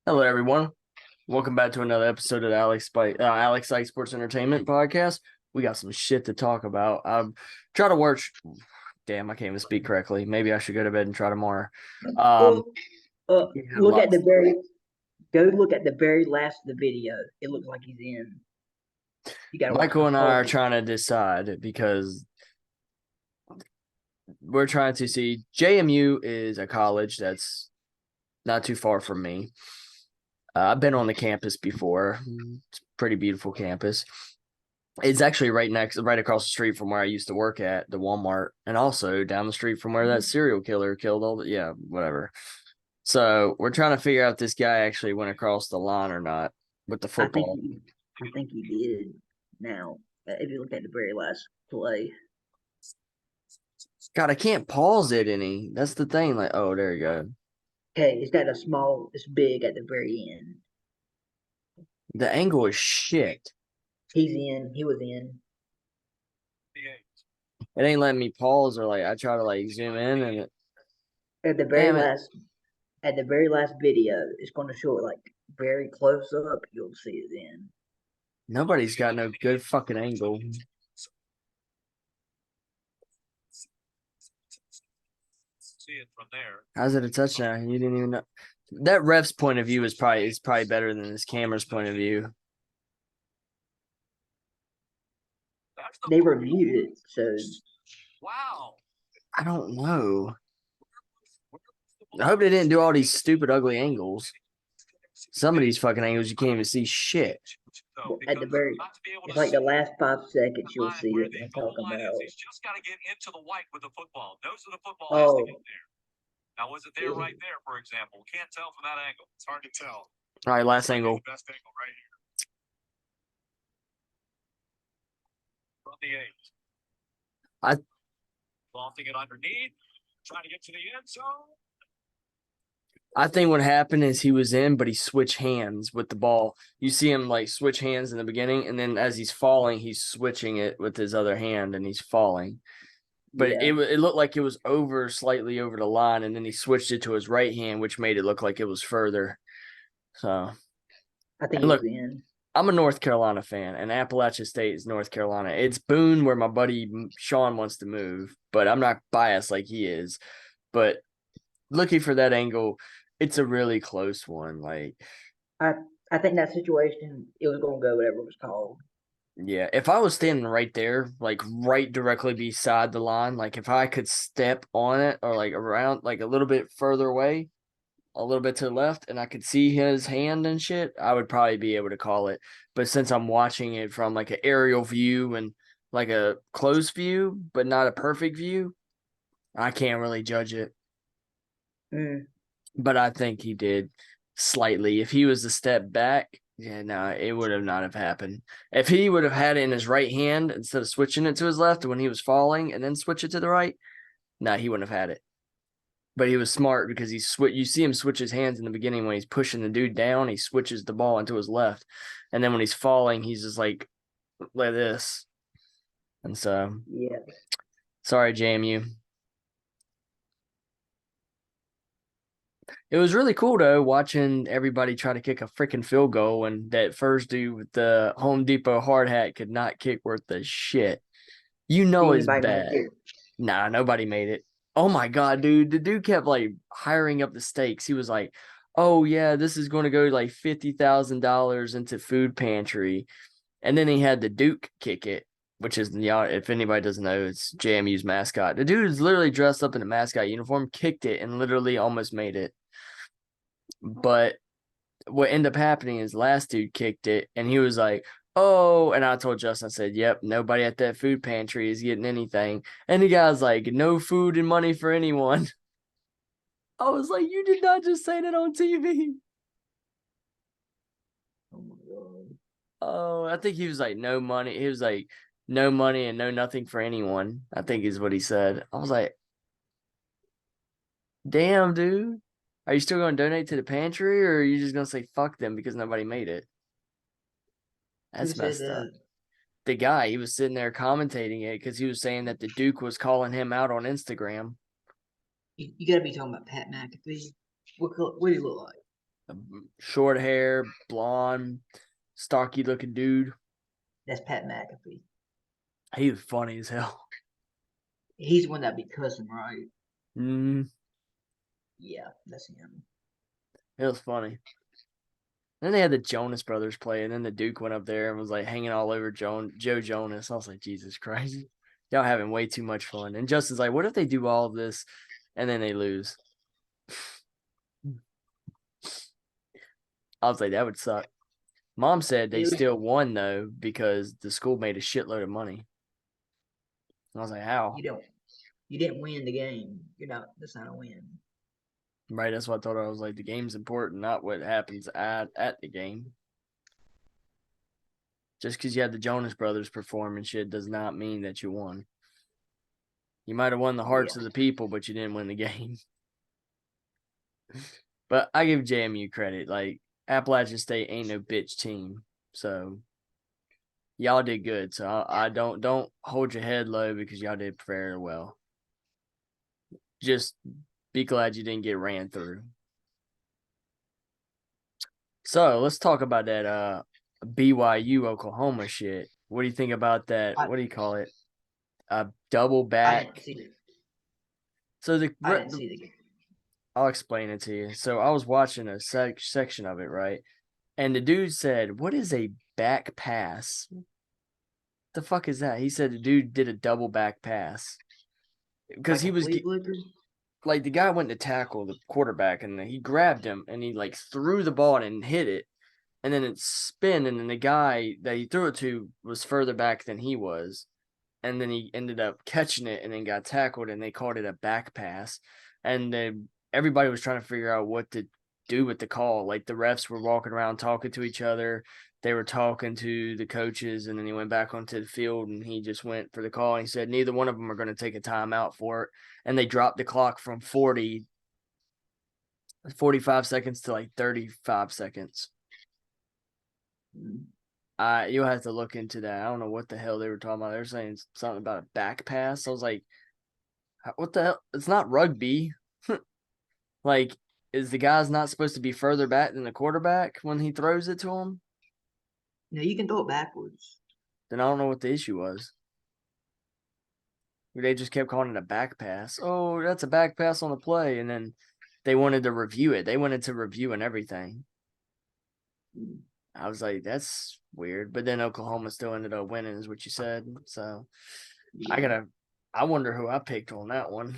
Hello, everyone. Welcome back to another episode of the Alex Sykes Sports Entertainment Podcast. We got some shit to talk about. Try to watch. Damn, I can't even speak correctly. Maybe I should go to bed and try tomorrow. Um, Well, we had a look lot. at the very go look at the very last of the video. It looks like he's in. You got to watch the Michael and I are whole. trying to decide because we're trying to see. JMU is a college that's not too far from me. I've been on the campus before. It's a pretty beautiful campus. It's actually right across the street from where I used to work at the Walmart, and also down the street from where that serial killer killed all the whatever. So we're trying to figure out if this guy actually went across the line or not with the I think football. he, I think he did. Now, if you look at the very last play, God, I can't pause it any. That's the thing. Like, oh, there you go. okay, it's got a small, it's big at the very end. The angle is shit. He's in. He was in. It ain't letting me pause or like I try to like zoom in and At the very damn it. last, at the very last video, it's going to show it like very close up. You'll see it in. Nobody's got no good fucking angle. See it from there. How's it a touchdown? You didn't even know. That ref's point of view is probably better than this camera's point of view. They reviewed it, so Wow. I don't know. I hope they didn't do all these stupid, ugly angles. Some of these fucking angles you can't even see shit. at the very, it's like the last 5 seconds you'll see it. I'm talking about. He's just got to get into the white with the football. Nose of the football has to Oh, get there. Now, was it there right there, for example? Can't tell from that angle. It's hard to tell. All right, last angle. Best angle right here. From the 8. I Lofting it underneath. Trying to get to the end zone. I think what happened is he was in, but he switched hands with the ball. You see him like switch hands in the beginning, and then as he's falling, he's switching it with his other hand, and he's falling. But yeah. it looked like it was slightly over the line, and then he switched it to his right hand, which made it look like it was further. So, I think and he look, was in. I'm a North Carolina fan, and Appalachian State is North Carolina. It's Boone where my buddy Sean wants to move, but I'm not biased like he is. But looking for that angle, it's a really close one. Like, I I think that situation it was gonna go whatever it was called. yeah, if I was standing right there, like right directly beside the line, like if I could step on it or like around, like a little bit further away, a little bit to the left, and I could see his hand and shit, I would probably be able to call it. But since I'm watching it from like an aerial view and like a close view, but not a perfect view, I can't really judge it. Mm. But I think he did slightly. If he was a step back, yeah, no, it would have not have happened. If he would have had it in his right hand instead of switching it to his left when he was falling and then switch it to the right, no, he wouldn't have had it. But he was smart because you see him switch his hands in the beginning when he's pushing the dude down, he switches the ball into his left. And then when he's falling, he's just like this. And so Yeah. sorry, JMU. It was really cool though, watching everybody try to kick a freaking field goal, and that first dude with the Home Depot hard hat could not kick worth the shit. You know Did it's anybody make bad. it? Nah, nobody made it. Oh my god, dude. The dude kept like hiring up the stakes. He was like, oh yeah, this is going to go like $50,000 into food pantry. And then he had the Duke kick it, which is, if anybody doesn't know, it's JMU's mascot. The dude is literally dressed up in a mascot uniform, kicked it, and literally almost made it. But what ended up happening is last dude kicked it, and he was like, oh, and I told Justin, I said, yep, nobody at that food pantry is getting anything. And the guy's like, no food and money for anyone. I was like, you did not just say that on TV. Oh my god. Oh, I think he was like, no money. He was like, no money and no nothing for anyone, I think is what he said. I was like, damn, dude. Are you still going to donate to the pantry, or are you just going to say fuck them because nobody made it? Who That's said messed up. that? The guy, he was sitting there commentating it because he was saying that the Duke was calling him out on Instagram. You gotta be talking about Pat McAfee. What do you look like? Short hair, blonde, stocky looking dude. That's Pat McAfee. He was funny as hell. He's the one that be cussing, right? Mm, Yeah, that's him. it was funny. Then they had the Jonas Brothers play, and then the Duke went up there and was like hanging all over Joe Jonas. I was like, Jesus Christ, y'all having way too much fun. And Justin's like, what if they do all of this and then they lose? I was like, that would suck. Mom said they still won though because the school made a shitload of money. I was like, how? You didn't win the game. That's not a win. Right, that's what I thought. I was like, the game's important, not what happens at the game. Just because you had the Jonas Brothers perform and shit does not mean that you won. You might have won the hearts of the people, but you didn't win the game. But I give JMU credit. Like, Appalachian State ain't no bitch team. So y'all did good. So I don't hold your head low because y'all did very well. Just be glad you didn't get ran through. So let's talk about that BYU Oklahoma shit. What do you think about that? What do you call it? A double back. I didn't see it. So I didn't see the game. I'll explain it to you. So I was watching a section of it, right? And the dude said, "What is a back pass? The fuck is that?" He said the dude did a double back pass because he was like the guy went to tackle the quarterback and he grabbed him and he like threw the ball and hit it, and then it spun, and then the guy that he threw it to was further back than he was, and then he ended up catching it and then got tackled, and they called it a back pass, and then everybody was trying to figure out what to do with the call. Like the refs were walking around talking to each other. They were talking to the coaches, and then he went back onto the field and he just went for the call. And he said neither one of them are going to take a timeout for it. And they dropped the clock from 45 seconds to like 35 seconds. You'll have to look into that. I don't know what the hell they were talking about. They were saying something about a back pass. I was like, what the hell? It's not rugby. Like, is the guy's not supposed to be further back than the quarterback when he throws it to him? No, you can throw it backwards. Then I don't know what the issue was. They just kept calling it a back pass. Oh, that's a back pass on the play. And then they wanted to review it. They went into review and everything. I was like, that's weird. But then Oklahoma still ended up winning, is what you said. So I wonder who I picked on that one.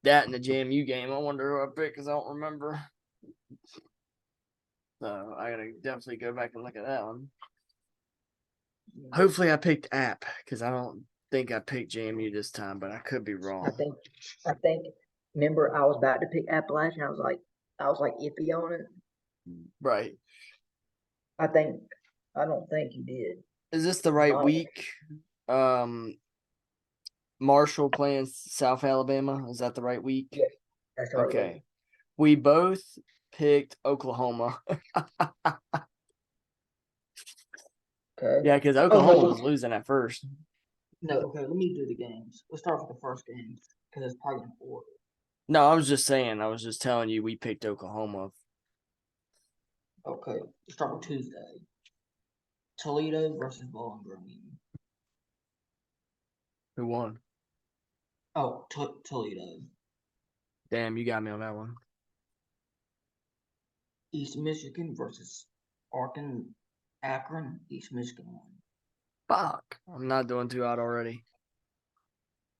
That and the JMU game, I wonder who I picked because I don't remember. So I gotta definitely go back and look at that one. Hopefully I picked App because I don't think I picked JMU this time, but I could be wrong. I think. Remember, I was about to pick Appalachian. I was like iffy on it. Right. I don't think you did. Is this the right week? Marshall playing South Alabama. Is that the right week? Yeah, that's right. Okay. We both picked Oklahoma. Okay. Yeah, because Oklahoma was losing at first. No, okay, let me do the games. Let's start with the first game because it's probably in order. No, I was just telling you we picked Oklahoma. Okay, let's start with Tuesday. Toledo versus Bowling Green. Who won? Oh, Toledo. Damn, you got me on that one. East Michigan versus Akron. East Michigan won. Fuck. I'm not doing too hot already.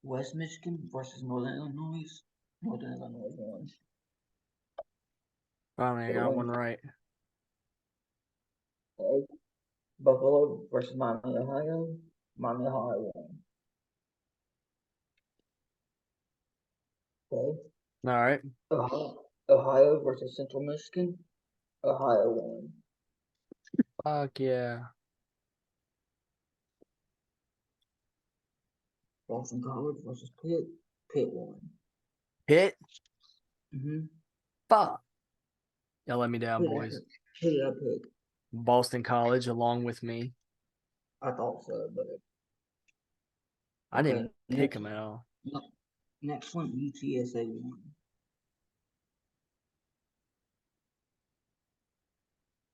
West Michigan versus Northern Illinois. Northern Illinois won. Finally, I got one right. Okay. Buffalo versus Miami, Ohio. Miami, Ohio won. Okay. All right. Ohio versus Central Michigan. Ohio won. Fuck yeah. Boston College versus Pitt. Pitt won. Pitt? Mm-hmm. Fuck. Y'all let me down, boys. Who did I pick? Boston College along with me. I thought so, but I didn't pick them at all. Next one, UTSA won.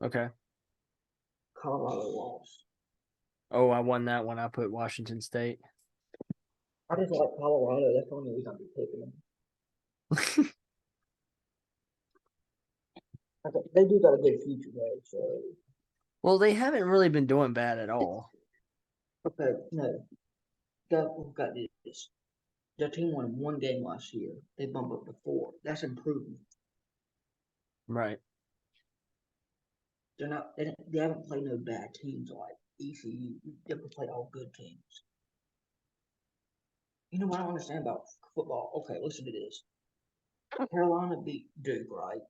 Okay. Colorado lost. Oh, I won that one. I put Washington State. I just like Colorado. That's the only reason I'd be picking them. They do got a good future though. So Well, they haven't really been doing bad at all. okay, no, we've got this. Their team won one game last year. They bumped up to 4. That's improvement. Right. They're not. They haven't played no bad teams like ECU. They've played all good teams. You know what I don't understand about football? Okay, listen to this. Carolina beat Duke, right?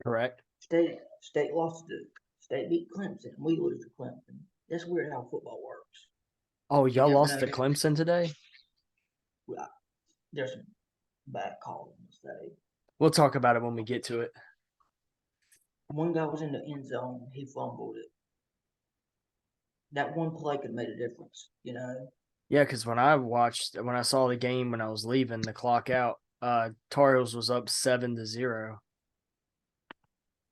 Correct. State lost to Duke. State beat Clemson. We lose to Clemson. That's weird how football works. Oh, You y'all never lost know. to Clemson today? Well, there's some bad calls in the state. We'll talk about it when we get to it. One guy was in the end zone. He fumbled it. That one play could have made a difference, you know? Yeah, because when I saw the game when I was leaving the clock out, Tar Heels was up 7-0.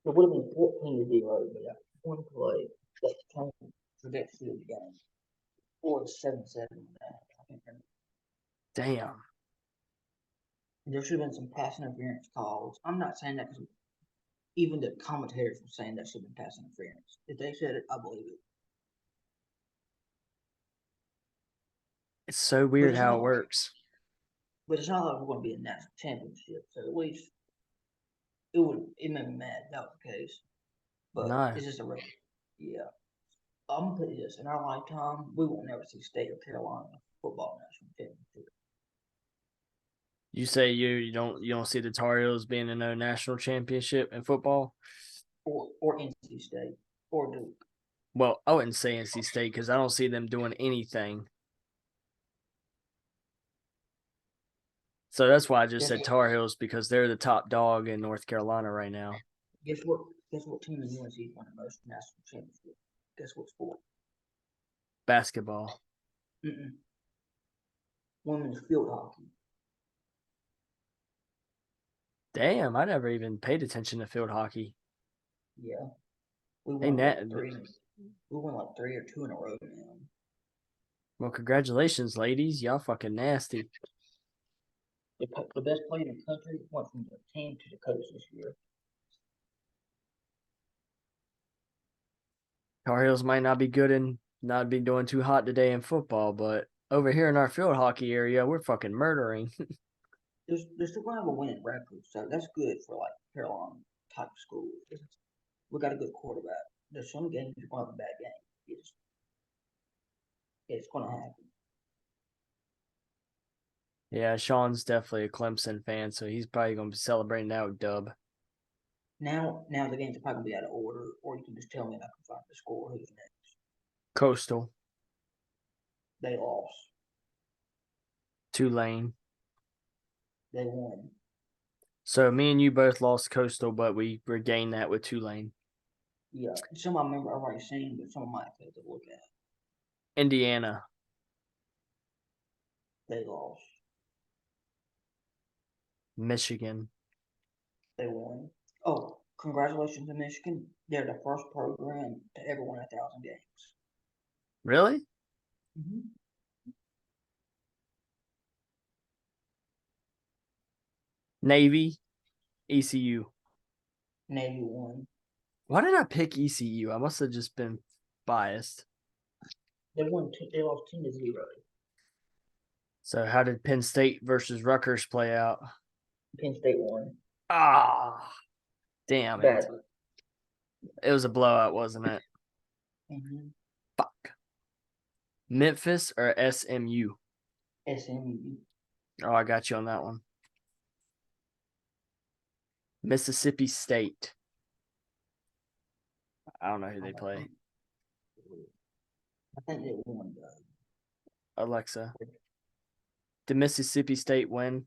It would have been 14-0, but that one play that kind of predicted the game. Or 7-7. I can't remember. Damn. There should have been some pass interference calls. I'm not saying that because even the commentators were saying that should have been pass interference. If they said it, I believe it. It's so But weird it's how not it like, works. but it's not like we're going to be a national championship. So at least it made me mad if that was the case. But No. it's just a regular. Yeah. I'm gonna put this in our lifetime. We won't never see State or Carolina football national championship You say you don't see the Tar Heels being in a national championship in football? or NC State or Duke. Well, I wouldn't say NC State because I don't see them doing anything. So that's why I just said Tar Heels because they're the top dog in North Carolina right now. Guess what? Guess what team in UNC won the most national championship? Guess what sport? Basketball. Mm-mm. Women's field hockey. Damn, I never even paid attention to field hockey. Yeah, we Hey, won Nat. like 3. We won like 3 or 2 in a row now. Well, congratulations, ladies. Y'all fucking nasty. The best player in the country went from the team to the coach this year. Tar Heels might not be good and not be doing too hot today in football, but over here in our field hockey area, we're fucking murdering. They're still gonna have a winning record, so that's good for like Carolina type of schools. We got a good quarterback. There's some games you're gonna have a bad game. It's gonna happen. Yeah, Sean's definitely a Clemson fan, so he's probably going to be celebrating that with dub. Now the games are probably gonna be out of order, or you can just tell me and I can find the score. Who's next? Coastal, They lost. Tulane. They won. So me and you both lost Coastal, but we regained that with Tulane. Yeah, some I remember I've already seen, but some of my have to look at. Indiana. They lost. Michigan. They won. Oh, congratulations to Michigan. They're the first program to ever win 1,000 games. Really? Mm-hmm. Navy. ECU. Navy won. Why did I pick ECU? I must have just been biased. They won. They lost 10-0. So how did Penn State versus Rutgers play out? Penn State won. Ah, damn it. Badly. It was a blowout, wasn't it? Mm-hmm. Fuck. Memphis or SMU? SMU. Oh, I got you on that one. Mississippi State. I don't know who they play. I think they won. Alexa. Did Mississippi State win?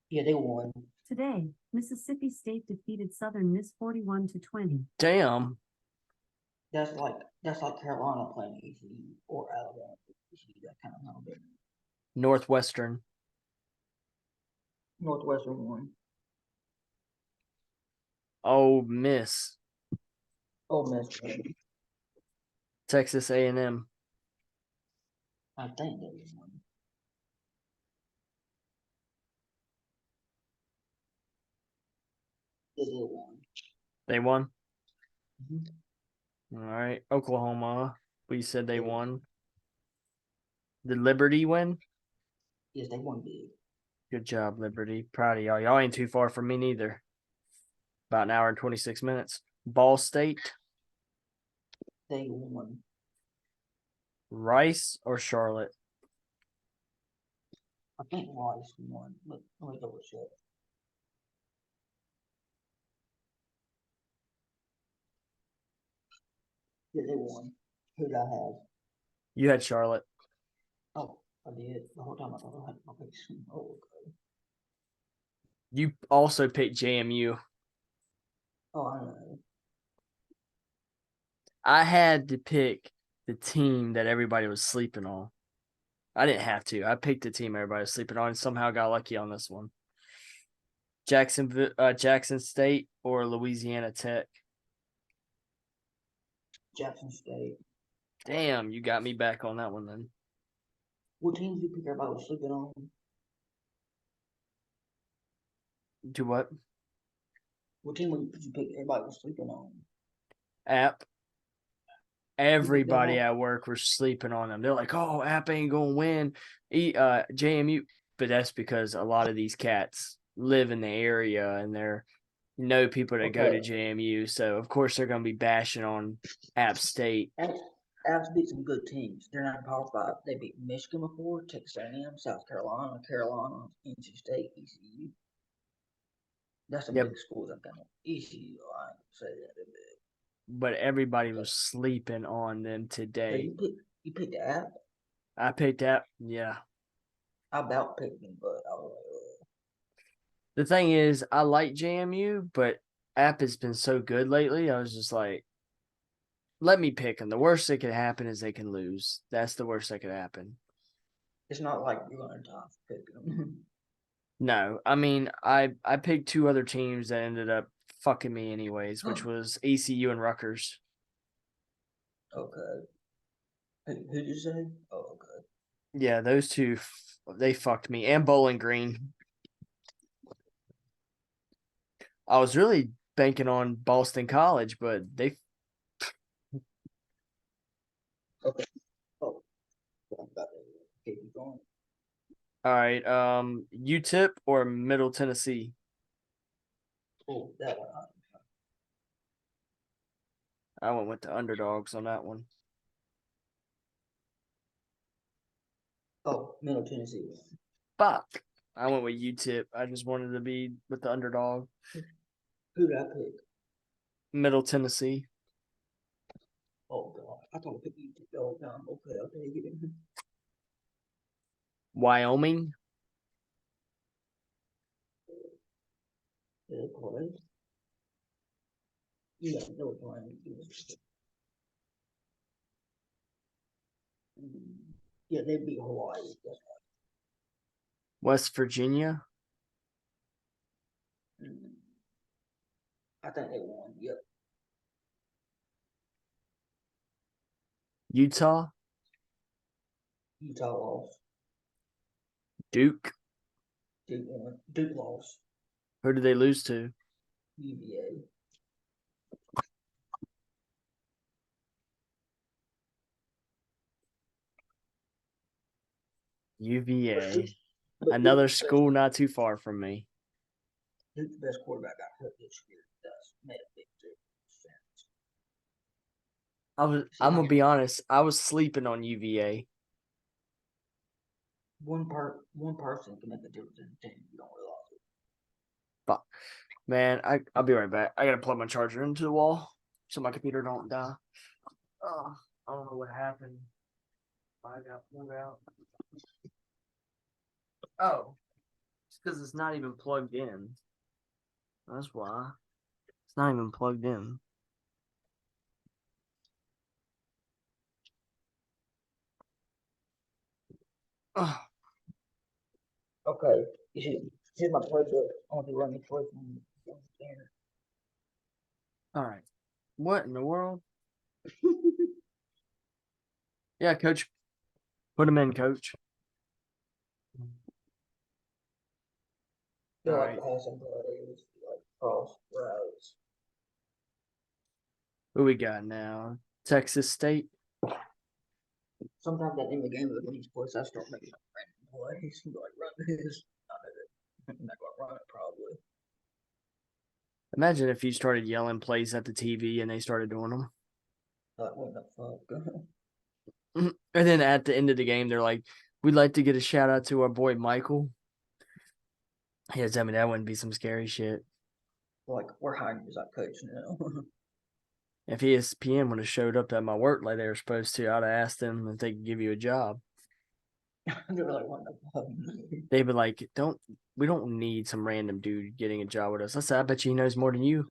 Yeah, they won. Today, Mississippi State defeated Southern Miss 41-20. Damn. That's like Carolina playing ECU or Alabama. ECU, that kind of how Northwestern. Northwestern won. Ole Miss, Oh, Miss. Texas A&M. I think they won. Yeah, they won. They won. Mhm. All right. Oklahoma. We said they They won. Did Liberty win? Yes, they won big. Good job, Liberty. Proud of y'all. Y'all ain't too far from me neither. About an hour and 26 minutes. Ball State, They won. Rice, or Charlotte? I think Rice won. Let me double check. Yeah, they won. Who did I have? You had Charlotte. Oh, I did. The whole time I thought I had my picks. Oh, okay. You also picked JMU. Oh, I know. I had to pick the team that everybody was sleeping on. I didn't have to. I picked the team everybody was sleeping on and somehow got lucky on this one. Jackson State or Louisiana Tech? Jackson State. Damn, you got me back on that one then. What team did you pick everybody was sleeping on? Do what? What team did you pick everybody was sleeping on? App. You picked Everybody them at work was sleeping on them. They're like, "Oh, App ain't gonna win." JMU, but that's because a lot of these cats live in the area and they're know people that go to Okay. JMU, so of course they're gonna be bashing on App State. Avs beat some good teams. They're not Power Five. They beat Michigan before, Texas A&M, South Carolina, NC State, ECU. That's some Yep, big schools. I'm kind of ECU. I ain't gonna say that they're big. but everybody was sleeping on them So today. you picked the app. I picked App. Yeah. I about picked them, but I was like, The thing is, I like JMU, but App has been so good lately. I was just like, let me pick them. The worst that could happen is they can lose. That's the worst that could happen. it's not like you're gonna die for picking them. No, I mean, I picked two other teams that ended up fucking me anyways, which was ECU and Rutgers. Okay. Who'd you say? Oh, okay. Yeah, those two, they fucked me. And Bowling Green. I was really banking on Boston College, but they. Okay. Oh, I'm about to keep you going. All right, UTEP or Middle Tennessee? Oh, that one. I went with the underdogs on that one. Oh, Middle Tennessee one. Fuck. I went with UTEP. I just wanted to be with the underdog. Who did I pick? Middle Tennessee. Oh God, I thought I picked you the whole time. Okay, I'll take it. Wyoming. Yeah, play. You got no time. Yeah, they beat Hawaii. That's West Virginia. right. I think they won. Yep. Utah. Utah lost. Duke. Duke won. Duke lost. Who did they lose to? UVA. UVA. But Another school not too far from me. Duke's best quarterback got hurt this year. That's made a big difference. I'm gonna be honest, I was sleeping on UVA. One person can make a difference in the team. You don't realize it. Fuck. Man, I'll be right back. I gotta plug my charger into the wall so my computer don't die. Oh, I don't know what happened. I got pulled out. Oh, it's because it's not even plugged in. That's why. It's not even plugged in. Oh, Okay. Here's my playbook. I want to run the play from there. All right. What in the world? Yeah, coach. Put him in, coach. They're All like right. passing plays, like cross routes. Who we got now? Texas State. Sometimes at the end of the game, when he scores, I start making random plays. Like run this. I'm not gonna run it probably. Imagine if you started yelling plays at the TV and they started doing them. Like what the fuck? And then at the end of the game, they're like, we'd like to get a shout out to our boy Michael. Yeah, tell me that wouldn't be some scary shit. Like we're hiring as our coach now. If ESPN would have showed up at my work like they were supposed to, I'd have asked them if they could give you a job. They were like, what the fuck? They'd be like, we don't need some random dude getting a job with us. I said, I bet you he knows more than you.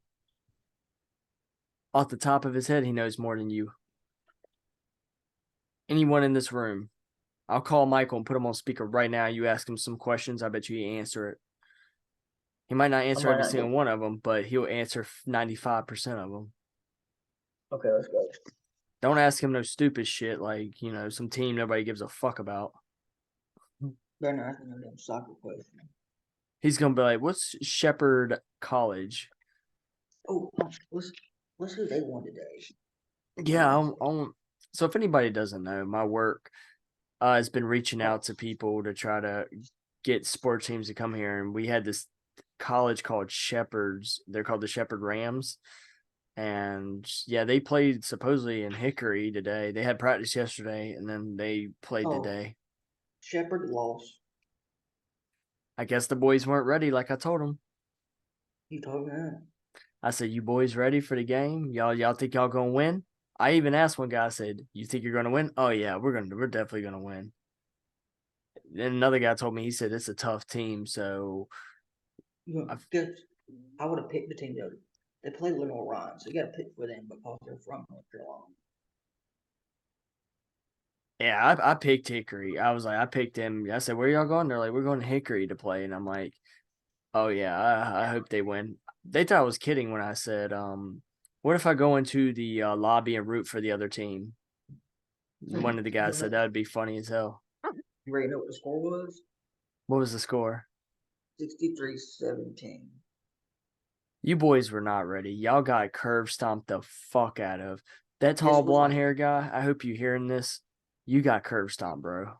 Off the top of his head, he knows more than you. Anyone in this room. I'll call Michael and put him on speaker right now. You ask him some questions, I bet you he answer it. He might not answer might every not single get- one of them, but he'll answer 95% of them. Okay, let's go. Don't ask him no stupid shit like, some team nobody gives a fuck about. They're not asking them soccer question. He's going to be like, what's Shepherd College? Oh, let's who they won today. Yeah, so if anybody doesn't know, my work has been reaching out to people to try to get sports teams to come here. And we had this college called Shepherds. They're called the Shepherd Rams. And yeah, they played supposedly in Hickory today. They had practice yesterday, and then they played today. Shepherd lost. I guess the boys weren't ready, like I told them. You told me that. I said, "You boys ready for the game? Y'all think y'all gonna win?" I even asked one guy. I said, "You think you're gonna win?" "Oh yeah, we're definitely gonna win." Then another guy told me, he said it's a tough team, so I would have picked the team though. They play Little Ryan, so you got to pick for them because they're from North Carolina. yeah, I picked Hickory. I picked him. I said, "Where y'all going?" They're like, "We're going to Hickory to play," and I'm like, "Oh yeah, I hope they win." They thought I was kidding when I said, "What if I go into the lobby and root for the other team?" One of the guys said that would be funny as hell. You ready to know what the score was? What was the score? 63-17. You boys were not ready. Y'all got curve stomped the fuck out of. That tall was blonde like- hair guy, I hope you hearing this. You got curve stomped, bro.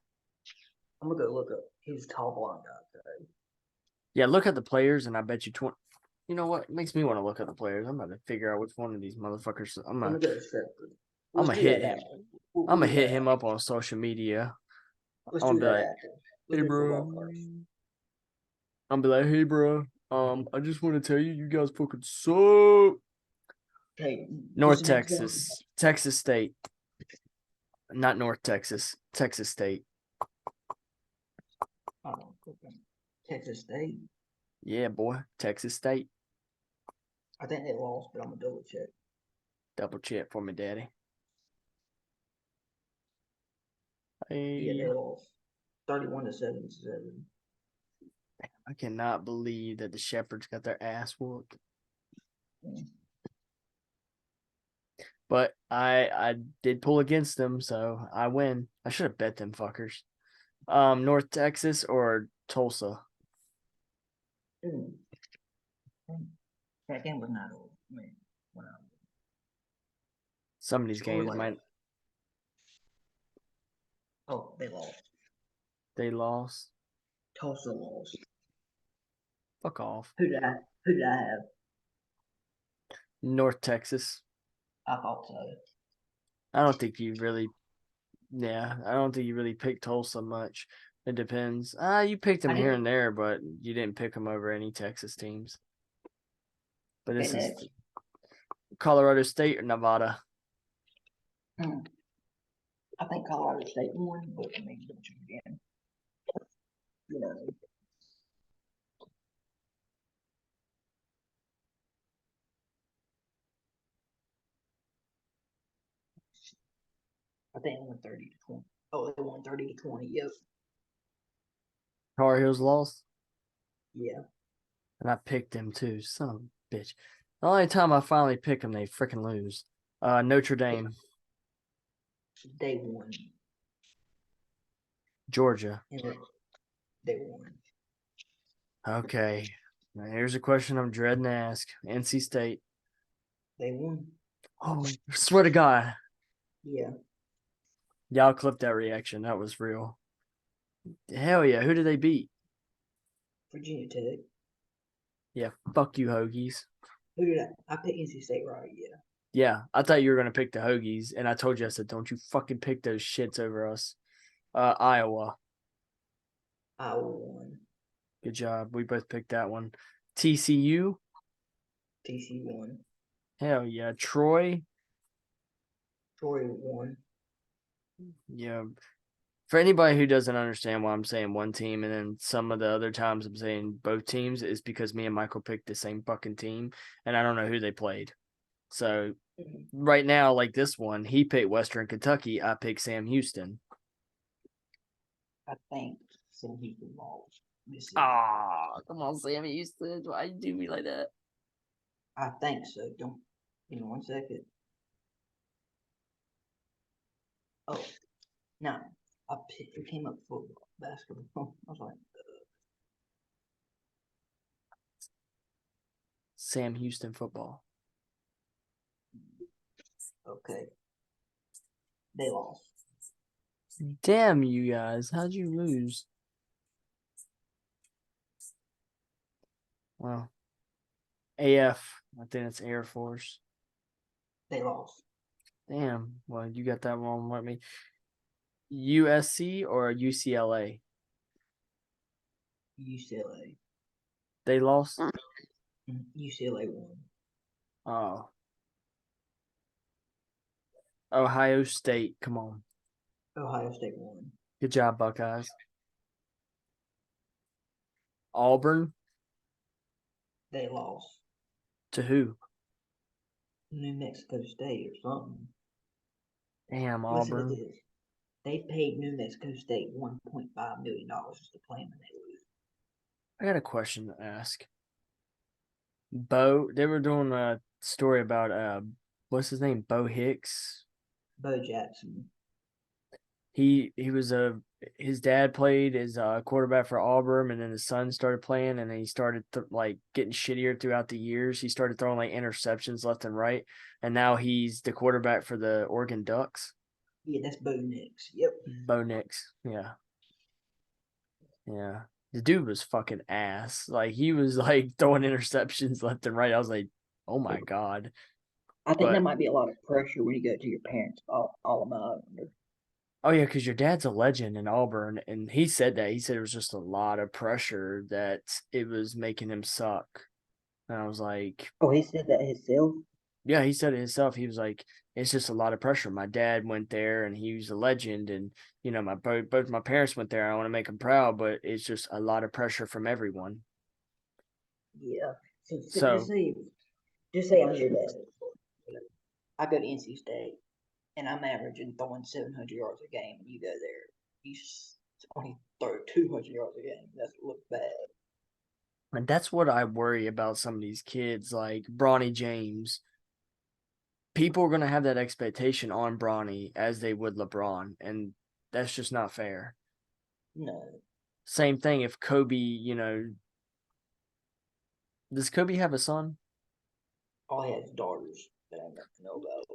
I'm gonna go look up. He was a tall blonde guy today. Yeah, look at the players, and I bet you 20. You know what? It makes me want to look at the players. I'm about to figure out which one of these motherfuckers. I'm Let me gonna go to Shepherd. I'm Let's gonna do hit that him. after. I'm gonna hit him up on social media. Let's I'm do gonna that be like, after. Let's "Hey, do football bro." first. I'm gonna be like, "Hey, bro. I just want to tell you, you guys fucking suck." Okay. North what's the next game? Texas, Texas State, not North Texas, Texas State. Oh, okay. Texas State. Yeah, boy, Texas State. I think they lost, but I'm gonna double check. Double check for me, daddy. Yeah, Hey, they lost. 31-7. I cannot believe that the Shepherds got their ass whooped. Mm. But I did pull against them, so I win. I should have bet them fuckers. North Texas or Tulsa? Mm. That game was not over. I mean, when I Some of these Score games like- might Oh, they lost. they lost. Tulsa lost. Fuck off. Who did I have? North Texas. I thought so. I don't think you really picked Tulsa much. It depends. You picked them I here did. and there, but you didn't pick them over any Texas teams. But this Okay, is next. Colorado State or Nevada. I think Colorado State won, but I mean, don't you again? You know. I think they won 30-20. Oh, they won 30-20. Yep. Tar Heels lost, Yeah. and I picked them too. Son of a bitch. The only time I finally pick them, they freaking lose. Notre Dame, They won. Georgia. They won. Okay. Now here's a question I'm dreading to ask. NC State. They won. Oh, swear to God. Yeah. Y'all clip that reaction. That was real. Hell yeah. Who did they beat? Virginia Tech. Yeah, fuck you, Hokies. Who did I picked NC State, right? Yeah. Yeah, I thought you were going to pick the Hokies, and I told you, I said, don't you fucking pick those shits over us. Iowa. Iowa won. Good job. We both picked that one. TCU. TC won. Hell yeah. Troy. Troy won. Yeah. For anybody who doesn't understand why I'm saying one team and then some of the other times I'm saying both teams, is because me and Michael picked the same fucking team, and I don't know who they played. So right now, like this one, he picked Western Kentucky. I picked Sam Houston. I think Sam Houston lost. Ah, come on, Sam Houston. Why you do me like that? I think so. Don't give me 1 second. Oh, no. It came up football, basketball. I was like, Sam Houston football. okay. They lost. Damn you guys. How'd you lose? Well, AF. I think it's Air Force. They lost. Damn. Well, you got that wrong with me. USC or UCLA? UCLA. They lost? UCLA won. Oh. Ohio State. Come on. Ohio State won. Good job, Buckeyes. Auburn. They lost. To who? New Mexico State or something. Damn, Listen to Auburn. this. They paid New Mexico State $1.5 million just to play them, and they lose. I got a question to ask. They were doing a story about what's his name? Bo Hicks. Bo Jackson. He was his dad played as a quarterback for Auburn, and then his son started playing, and then he started like getting shittier throughout the years. He started throwing like interceptions left and right, and now he's the quarterback for the Oregon Ducks. Yeah, that's Bo Nix. Yep. Bo Nix. Yeah. Yeah. The dude was fucking ass. Like he was like throwing interceptions left and right. I was like, oh my God. I think But- that might be a lot of pressure when you go to your parents. All of my Oh yeah, because your dad's a legend in Auburn, and he said that. He said it was just a lot of pressure that it was making him suck. And I was like, Oh, he said that himself? yeah, he said it himself. He was like, it's just a lot of pressure. My dad went there, and he was a legend, and you know, both my parents went there. I want to make them proud, but it's just a lot of pressure from everyone. Yeah. So- just say I'm your dad. I go to NC State, and I'm averaging throwing 700 yards a game, and you go there, you only throw 200 yards a game. That looks bad. And that's what I worry about some of these kids, like Bronny James. People are going to have that expectation on Bronny as they would LeBron, and that's just not fair. No. Same thing if Kobe, does Kobe have a son? All he has daughters that I don't know about.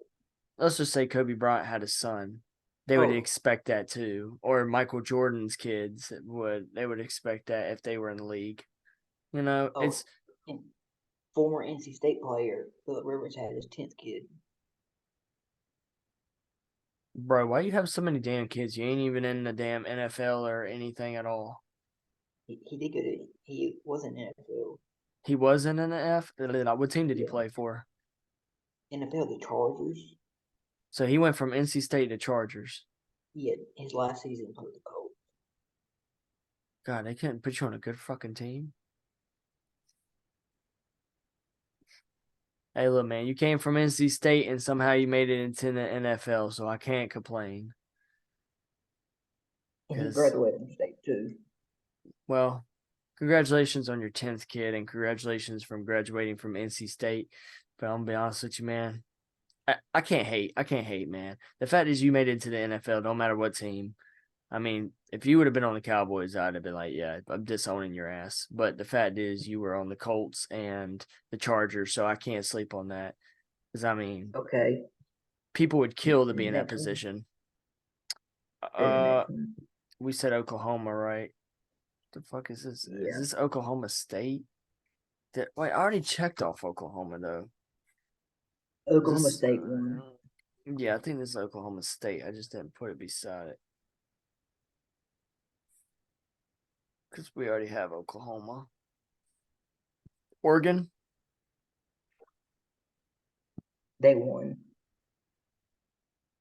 Let's just say Kobe Bryant had a son. They would Oh. expect that too. Or Michael Jordan's kids they would expect that if they were in the league. Oh, It's and former NC State player Philip Rivers had his 10th kid. bro, why you have so many damn kids? You ain't even in the damn NFL or anything at all. He did good. He wasn't NFL. He wasn't in the F. What team did he Yeah. play for? NFL, the Chargers. So he went from NC State to Chargers. Yeah, his last season played the Colts. God, they couldn't put you on a good fucking team. Hey, look, man, you came from NC State and somehow you made it into the NFL, so I can't complain. And he 'Cause- graduated from state too. Well, congratulations on your 10th kid, and congratulations from graduating from NC State. But I'm gonna be honest with you, man. I can't hate. I can't hate, man. The fact is you made it to the NFL, no matter what team. I mean, if you would have been on the Cowboys, I'd have been like, yeah, I'm disowning your ass. But the fact is you were on the Colts and the Chargers, so I can't sleep on that. Because, I mean, Okay. people would kill to Say be the in that next one. position. Say the next one. We said Oklahoma, right? The fuck is this? Yeah. Is this Oklahoma State? Wait, I already checked off Oklahoma, though. Oklahoma This, State won. yeah, I think this is Oklahoma State. I just didn't put it beside it. Because we already have Oklahoma. Oregon? They won.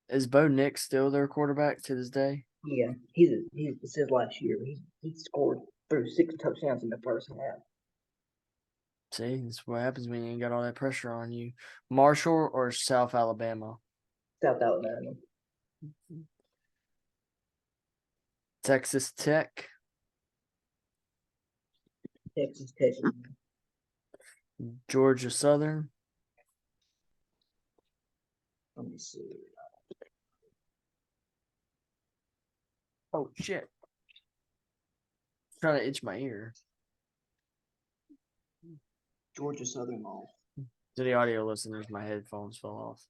Is Bo Nix still their quarterback to this day? Yeah, it's his last year. He scored through 6 touchdowns in the first half. See, that's what happens when you ain't got all that pressure on you. Marshall or South Alabama? South Alabama. Texas Tech? Texas Tech. Georgia Southern? Let me see. Oh, shit. Trying to itch my ear. Georgia Southern lost. To the audio listeners, my headphones fell off.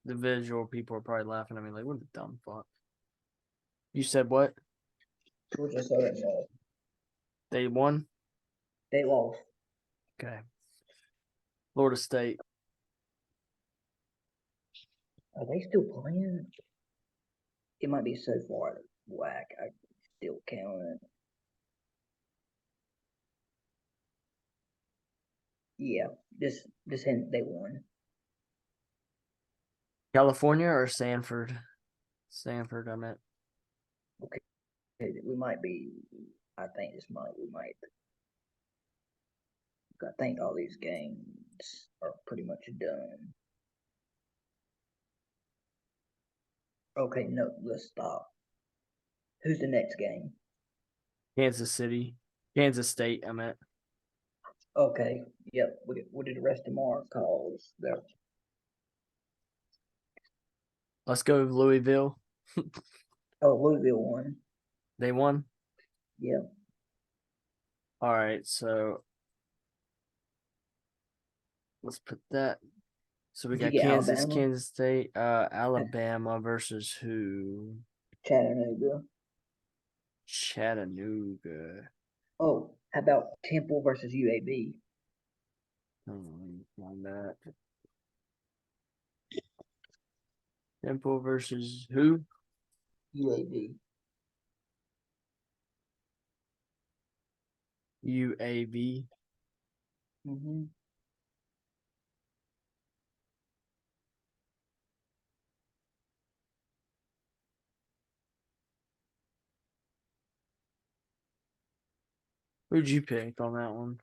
The visual people are probably laughing at me like, what the dumb fuck. You said what? Georgia Southern lost. They won? They lost. Okay. Florida State. Are they still playing? It might be so far out of whack. I still count it. Yeah, they won. California or Sanford? Sanford, I meant. We might be. I think we might. I think all these games are pretty much done. Okay, no, let's stop. Who's the next game? Kansas City. Kansas State, I meant. Okay, yep. What did the rest of them are called? Let's go Louisville. Louisville won. They won? Yep. All right, so let's put that. So we Did you got get Kansas, Alabama? Kansas State, Alabama versus who? Chattanooga. Chattanooga. Oh, how about Temple versus UAB? On that. Temple versus who? UAB. UAV. Mm-hmm. Who'd you pick on that one?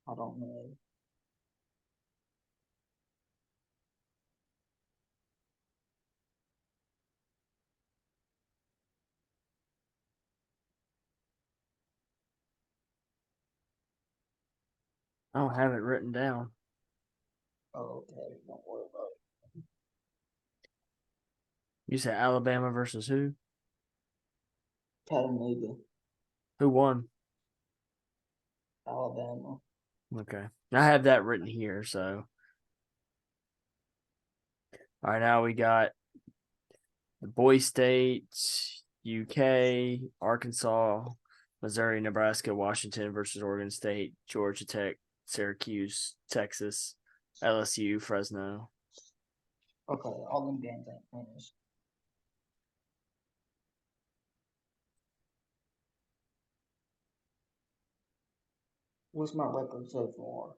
I don't know. I don't have it written down. Oh, okay. Don't worry about it. You said Alabama versus who? Chattanooga, Who won? Alabama. Okay. I have that written here, so. All right, now we got the Boy State, UK, Arkansas, Missouri, Nebraska, Washington versus Oregon State, Georgia Tech, Syracuse, Texas, LSU, Fresno. Okay, all them games ain't finished. What's my record so far?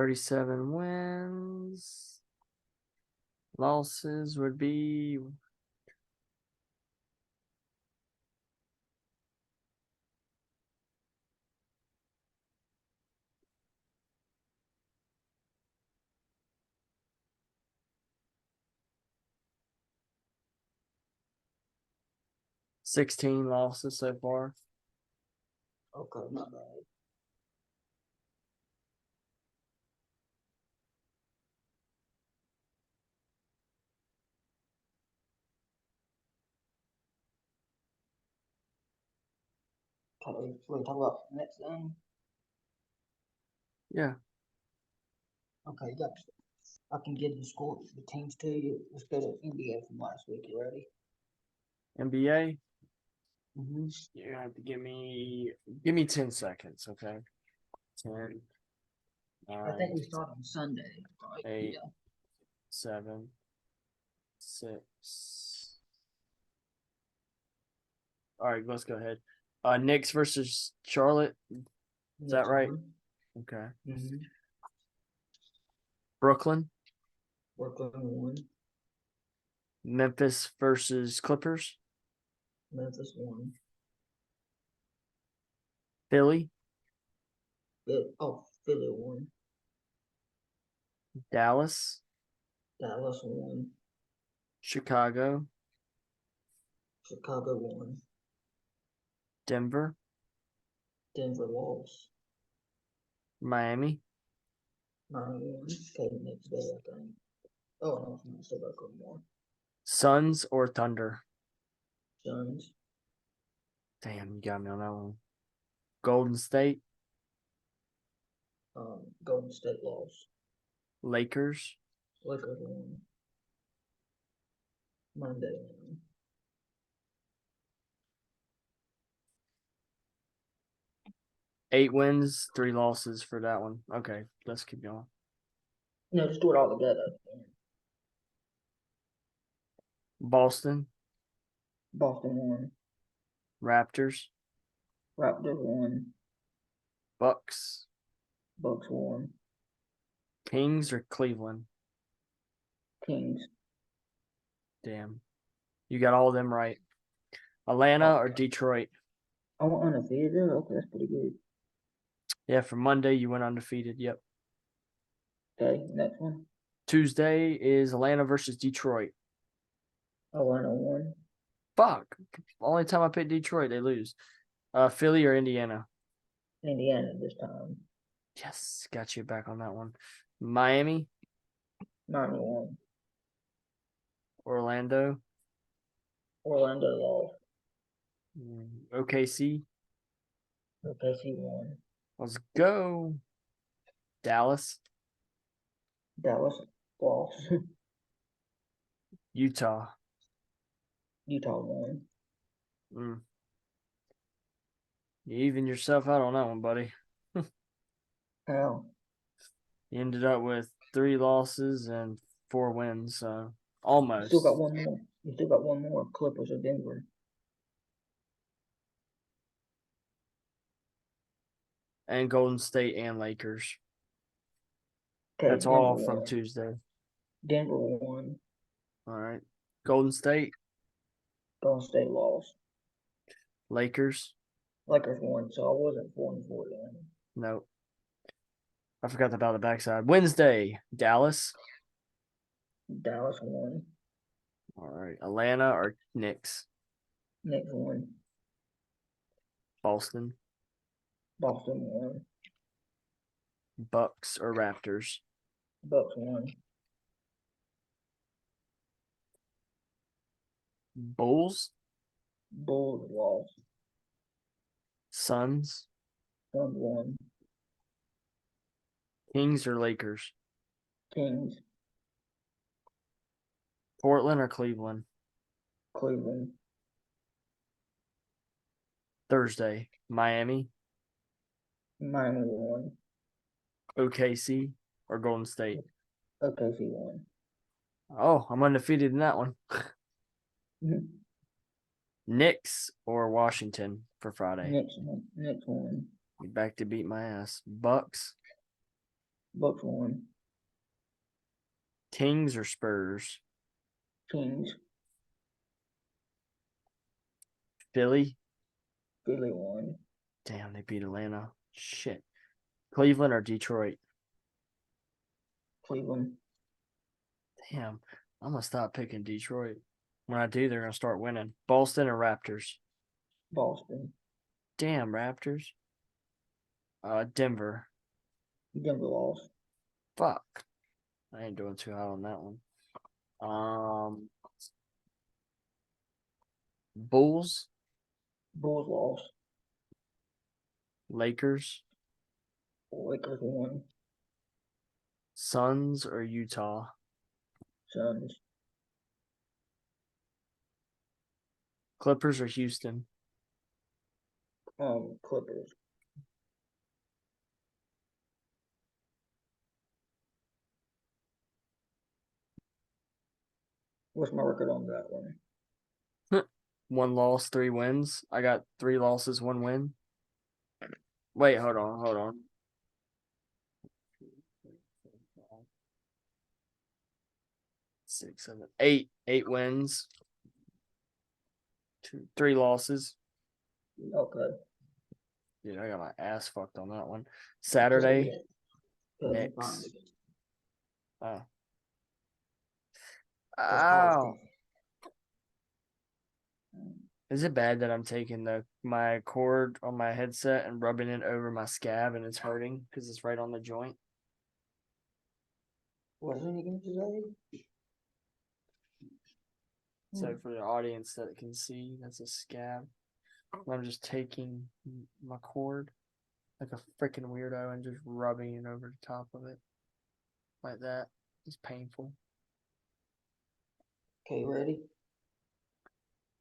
37 wins. Losses would be $16 losses so far. Okay, not bad. Okay, so we talk about next thing. Yeah. Okay, got. I can give the score, the teams to you. Let's go to NBA from last week. You ready? NBA, Mm-hmm. you have to give me 10 seconds, okay? 10, I 9, think we start on Sunday, right? 8, Yeah. 7, 6. All right, let's go ahead. Knicks versus Charlotte. Is that right? Okay. Mm-hmm. Brooklyn, Brooklyn won. Memphis versus Clippers. Memphis won. Philly, Philly won. Dallas, Dallas won. Chicago, Chicago won. Denver, Denver lost. Miami, Miami won. Okay, next day, I think. Oh, no, I still got a couple more. Suns or Thunder. Suns. Damn, you got me on that one. Golden State, Golden State lost. Lakers, Lakers won. Monday won. eight wins, 3 losses for that one. Okay, let's keep going. No, just do it all together. Boston, Boston won. Raptors, Raptors won. Bucks, Bucks won. Kings or Cleveland. Kings. Damn, you got all of them right. Atlanta or Okay. Detroit. I went undefeated. Okay, that's pretty good. Yeah, for Monday you went undefeated. Yep. Okay, next one. Tuesday is Atlanta versus Detroit. Atlanta won. Fuck. Only time I pick Detroit, they lose. Philly or Indiana. Indiana this time. Yes, got you back on that one. Miami, 91. Orlando, Orlando lost. OKC. OKC won. Let's go. Dallas, Dallas lost. Utah. Utah won. Mm. You even yourself out on that one, buddy. How? You ended up with 3 losses and 4 wins, so You almost. still got one more. You still got one more. Clippers or Denver. And Golden State and Lakers. Okay, That's Denver all from won. Tuesday. Denver won. All right. Golden State, Golden State lost. Lakers. Lakers won, so I wasn't 4-4 then. Nope. I forgot about the backside. Wednesday, Dallas. Dallas won. All right. Atlanta or Knicks. Knicks won. Boston. Boston won. Bucks or Raptors. Bucks won. Bulls. Bulls lost. Suns. Suns won. Kings or Lakers. Kings. Portland or Cleveland. Cleveland. Thursday, Miami. Miami won. OKC or Golden State. OKC won. Oh, I'm undefeated in that one. Mhm. Knicks or Washington for Friday. Knicks won. You back to beat my ass. Bucks. Bucks won. Kings or Spurs? Kings. Philly? Philly won. Damn, they beat Atlanta. Shit. Cleveland or Detroit? Cleveland. Damn, I'm gonna stop picking Detroit. When I do, they're gonna start winning. Boston or Raptors? Boston. Damn, Raptors. Denver. Denver lost. Fuck. I ain't doing too hot on that one. Bulls, Bulls lost. Lakers, Lakers won. Suns or Utah? Suns. Clippers or Houston? Clippers. What's my record on that one? 1 loss, 3 wins. I got 3 losses, 1 win. Wait, hold on. 6, 7, 8. 8 wins. 3 losses. Okay. Dude, I got my ass fucked on that one. Saturday, Knicks. Knicks. Oh. College Ow. Is it bad that I'm taking my cord on my headset and rubbing it over my scab and it's hurting because it's right on the joint? What's it again today? So for the audience that can see, that's a scab. I'm just taking my cord like a freaking weirdo and just rubbing it over the top of it like that. It's painful. Okay, ready?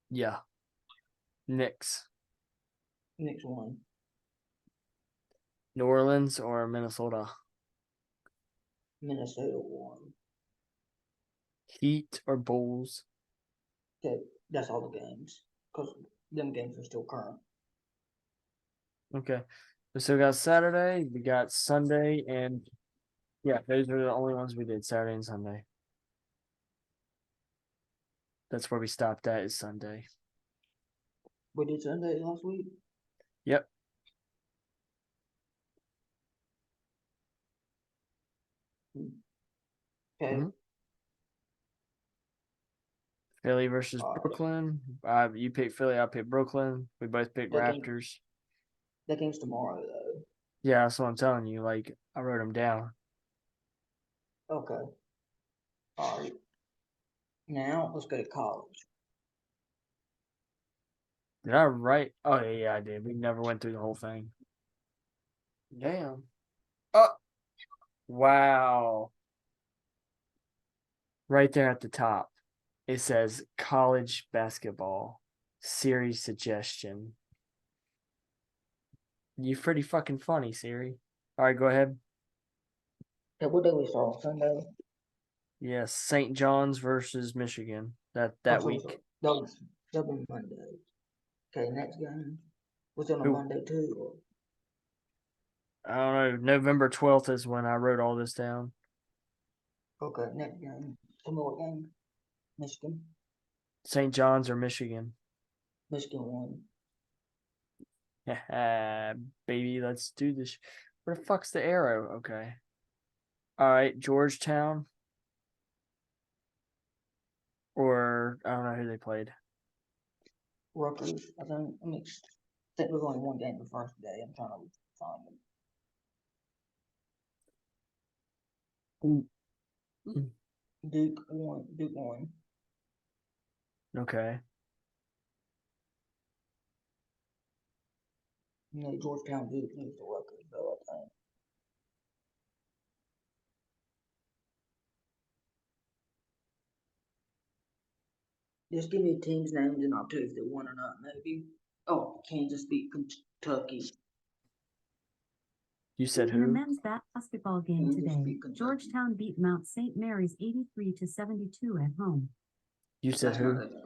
Yeah. Knicks. Next one. New Orleans or Minnesota? Minnesota won. Heat or Bulls? Okay, that's all the games. Because them games are still current. Okay. We still got Saturday, we got Sunday, and yeah, those are the only ones we did, Saturday and Sunday. That's where we stopped at, is Sunday. We did Sunday last week? Yep. Okay. Mhm. Philly versus Alright. Brooklyn. You picked Philly, I picked Brooklyn. We both picked That game- Raptors. That game's tomorrow, though. Yeah, that's what I'm telling you. Like, I wrote them down. Okay. Alright. Now, let's go to college. Did I write? Oh, yeah, I did. We never went through the whole thing. Damn. Oh, wow. Right there at the top, it says college basketball series suggestion. You pretty fucking funny, Siri. All right, go ahead. Okay, what day we start on Sunday? Yes, St. John's versus Michigan. That Oh, week. That'll be Monday. Okay, next game. Was it on a Who- Monday too? Or? I don't know. November 12th is when I wrote all this down. Okay, next game. Tell me what game? Michigan. St. John's or Michigan. Michigan won. Baby, let's do this. Where the fuck's the arrow? Okay. All right, Georgetown. Or I don't know who they played. Rutgers, I think. I think there's only one game the first day. I'm trying to find them. Mm. Duke won. Duke won. Okay. You know, Georgetown Duke lose to Rutgers, though, I think. Just give me teams' names and I'll tell you if they won or not, maybe. Oh, Kansas beat Kentucky. You said In a who? men's basketball game Kansas today, beat Kentucky. Georgetown beat Mount St. Mary's 83-72 at home. You said That's who? not their game.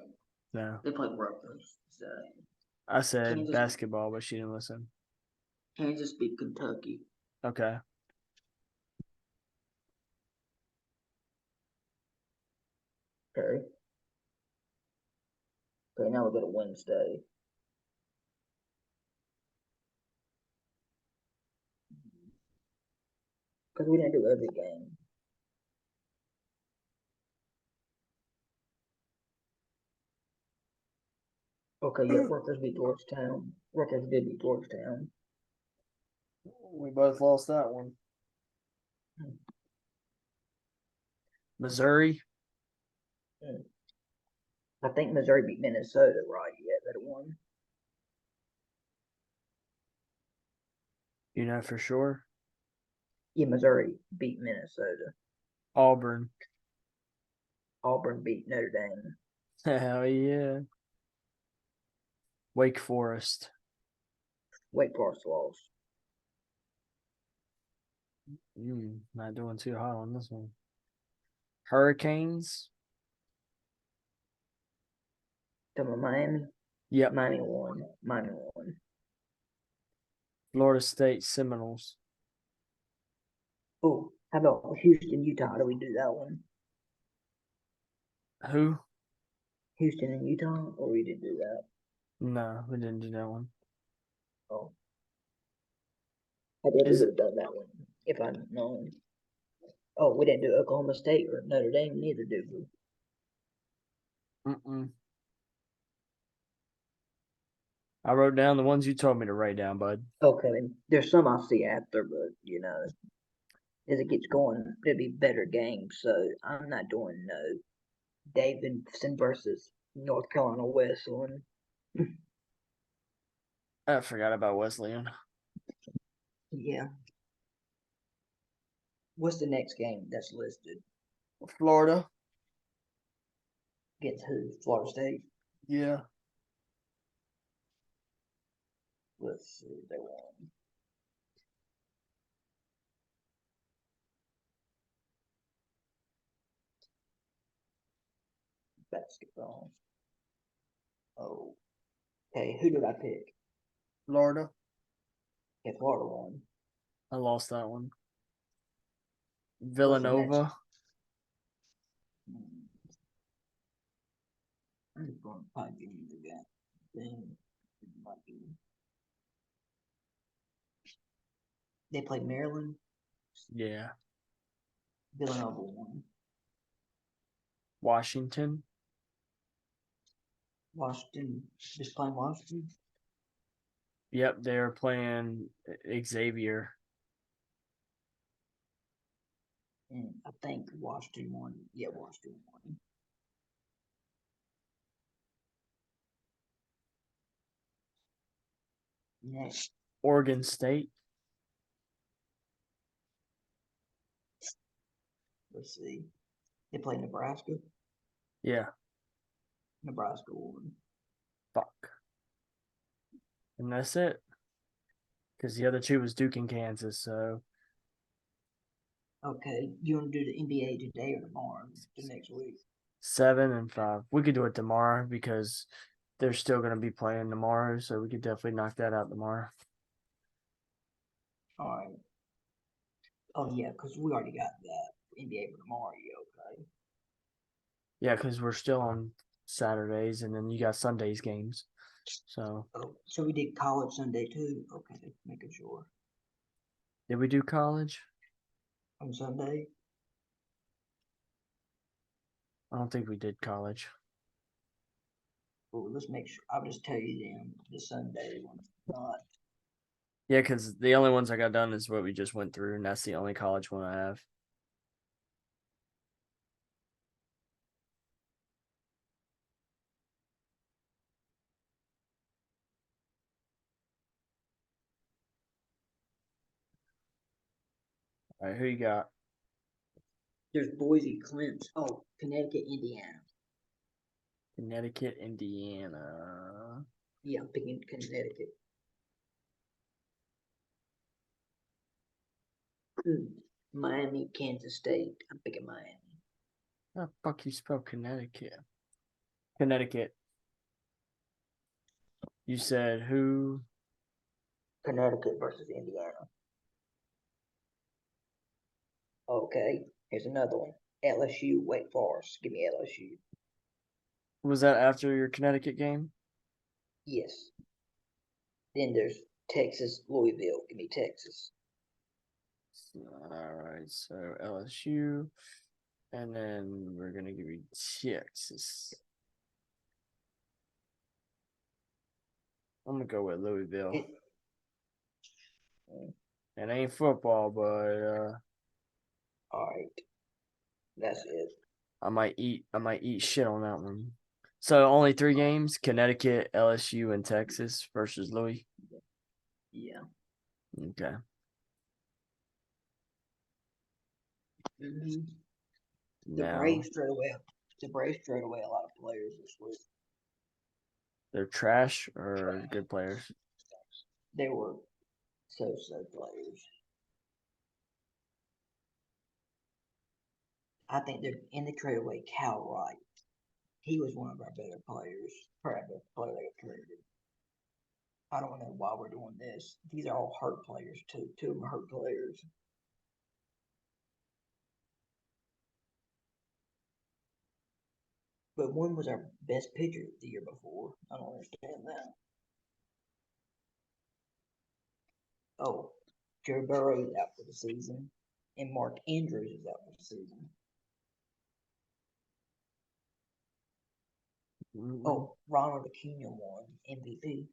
No. They played Rutgers. So, I said Kansas- basketball, but she didn't listen. Kansas beat Kentucky. Okay. Okay. Okay, now we go to Wednesday. Because we didn't do every game. Okay, yeah, Rutgers beat Georgetown. Rutgers did beat Georgetown. We both lost that one. Hmm. Missouri. I think Missouri beat Minnesota, right? Yeah, that won. You know for sure. Yeah, Missouri beat Minnesota. Auburn. Auburn beat Notre Dame. Hell yeah. Wake Forest. Wake Forest lost. Not doing too hot on this one. Hurricanes. Come on, Miami. Yep. Miami won. Miami won. Florida State Seminoles. Oh, how about Houston, Utah? Do we do that one? Who? Houston and Utah, or we didn't do that? No, we didn't do that one. Oh, I definitely Is would it? have done that one if I'd known. Oh, we didn't do Oklahoma State or Notre Dame, neither did we? Mm-mm. I wrote down the ones you told me to write down, bud. Okay, there's some I'll see after, but as it gets going, there'll be better games. So I'm not doing no Davidson versus North Carolina Wesleyan. I forgot about Wesleyan. Yeah. What's the next game that's listed? Florida. Against who? Florida State. Yeah. Let's see. They won. Basketball. Oh. Okay, who did I pick? Florida. Yeah, Florida won. I lost that one. What's the next? Villanova. I'm just going to probably give you the game. Then it might be. They played Maryland. Yeah. Villanova won. Washington. Washington just playing Washington. Yep, they're playing Xavier. And I think Washington won. Yeah, Washington won. Next, Oregon State. let's see. They play Nebraska. Yeah. Nebraska won. Fuck. And that's it. Because the other two was Duke and Kansas, so Okay, you want to do the NBA today or tomorrow? The next week. 7 and 5. We could do it tomorrow because they're still going to be playing tomorrow, so we could definitely knock that out tomorrow. All right. Oh yeah, because we already got that NBA for tomorrow. Yeah, okay. Yeah, because we're still on Saturdays, and then you got Sundays games. So Oh, so we did college Sunday too. Okay, making sure did we do college? on Sunday. I don't think we did college. Well, let's make sure. I'll just tell you then the Sunday one. Not Yeah, because the only ones I got done is what we just went through, and that's the only college one I have. All right, who you got? there's Boise, Clemson. Oh, Connecticut, Indiana. Connecticut, Indiana. Yeah, I'm picking Connecticut. Miami, Kansas State. I'm picking Miami. How the fuck you spell Connecticut? Connecticut. You said who? Connecticut versus Indiana. Okay, here's another one. LSU, Wake Forest. Give me LSU. Was that after your Connecticut game? Yes. Then there's Texas, Louisville. Give me Texas. All right, so LSU, and then we're gonna give you Texas. I'm gonna go with Louisville. It ain't football, but All right. That's it. I might eat shit on that one. So only 3 games: Connecticut, LSU, and Texas versus Louis. Yeah. Okay. The Now Braves traded away. The Braves traded away a lot of players this week. they're trash or good players. They were so players. I think they're in the trade away Cal Wright. He was one of our better players. Probably the best player they got traded. I don't know why we're doing this. These are all hurt players too. 2 of them are hurt players. But one was our best pitcher the year before. I don't understand that. Oh, Joe Burrow is out for the season, and Mark Andrews is out for the season. Oh, Ronald Acuna won MVP,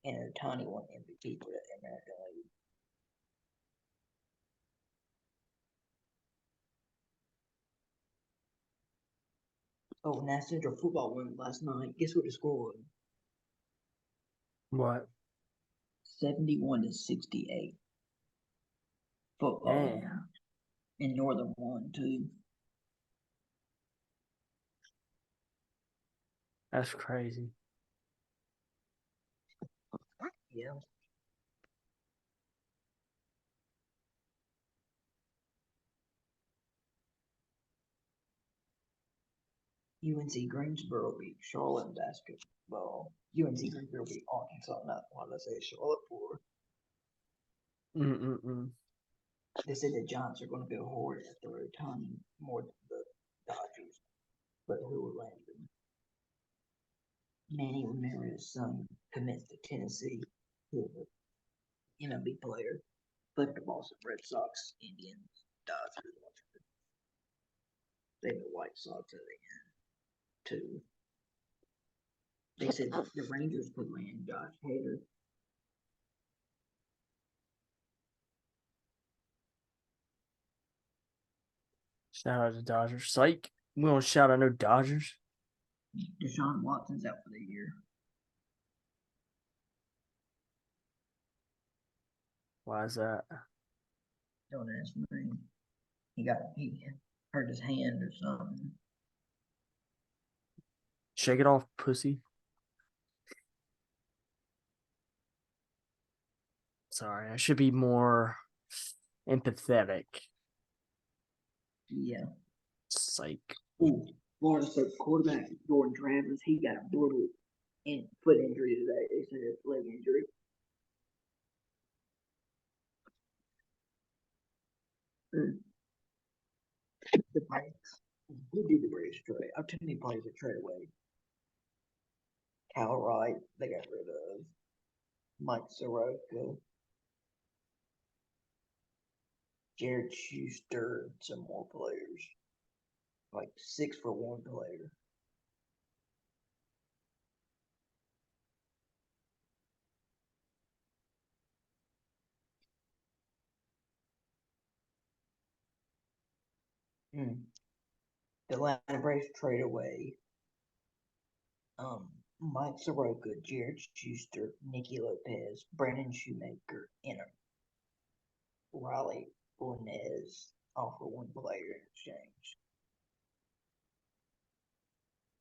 and Otani won MVP for the American League. Oh, National Central Football won last night. Guess what the score was? What? 71-68. Football. Damn. And Northern won too. That's crazy. Yeah. UNC Greensboro beat Charlotte in basketball. UNC Greensboro beat Arkansas. Not why did I say Charlotte for? They said the Giants are going to go hard at the return more than the Dodgers, but who will land them? Manny Ramirez's son commits to Tennessee, who is an MLB player, but the Boston Red Sox, Indians, Dodgers, they have the White Sox at the end too. They said the Rangers could land Josh Hader. Shout out to Dodgers. Psych. We don't shout out no Dodgers. Deshaun Watson's out for the year. Why is that? Don't ask me. He hurt his hand or something. Shake it off, pussy. Sorry, I should be more empathetic. Yeah. Psych. Ooh, Florida State quarterback Jordan Travis, he got a brutal foot injury today. They said it's leg injury. The Braves. Who did the Braves trade? Too many players that trade away. Cal Wright, they got rid of. Mike Soroka. Jared Schuster, some more players. Like 6 for 1 player. The Atlanta Braves trade away Mike Soroka, Jared Schuster, Nicky Lopez, Brandon Shoemaker, and Riley Ornez, all for 1 player in exchange.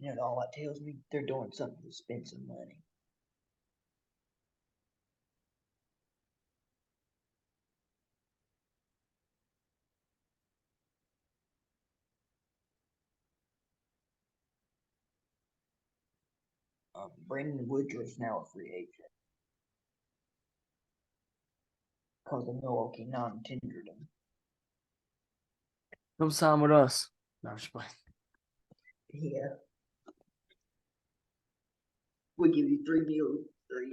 You know, all that tells me they're doing something to spend some money. Brandon Woodruff's now a free agent because the Milwaukee non-tendered him. Come sign with us. No, I'm just playing. Yeah. We'll give you $3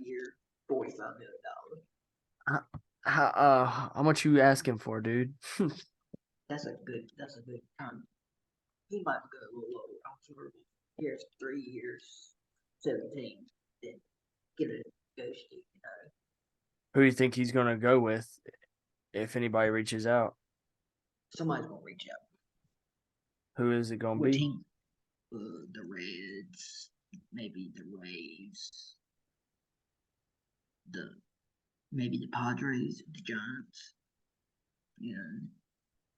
year, $45 million. How much you asking for, dude? That's a good time. He might go a little lower. I'm sure. Here's 3 years, 17. Then get a ghosty, Who do you think he's gonna go with if anybody reaches out? Somebody's gonna reach out. Who is it gonna What be? team? The Reds, maybe the Rays, maybe the Padres, the Giants.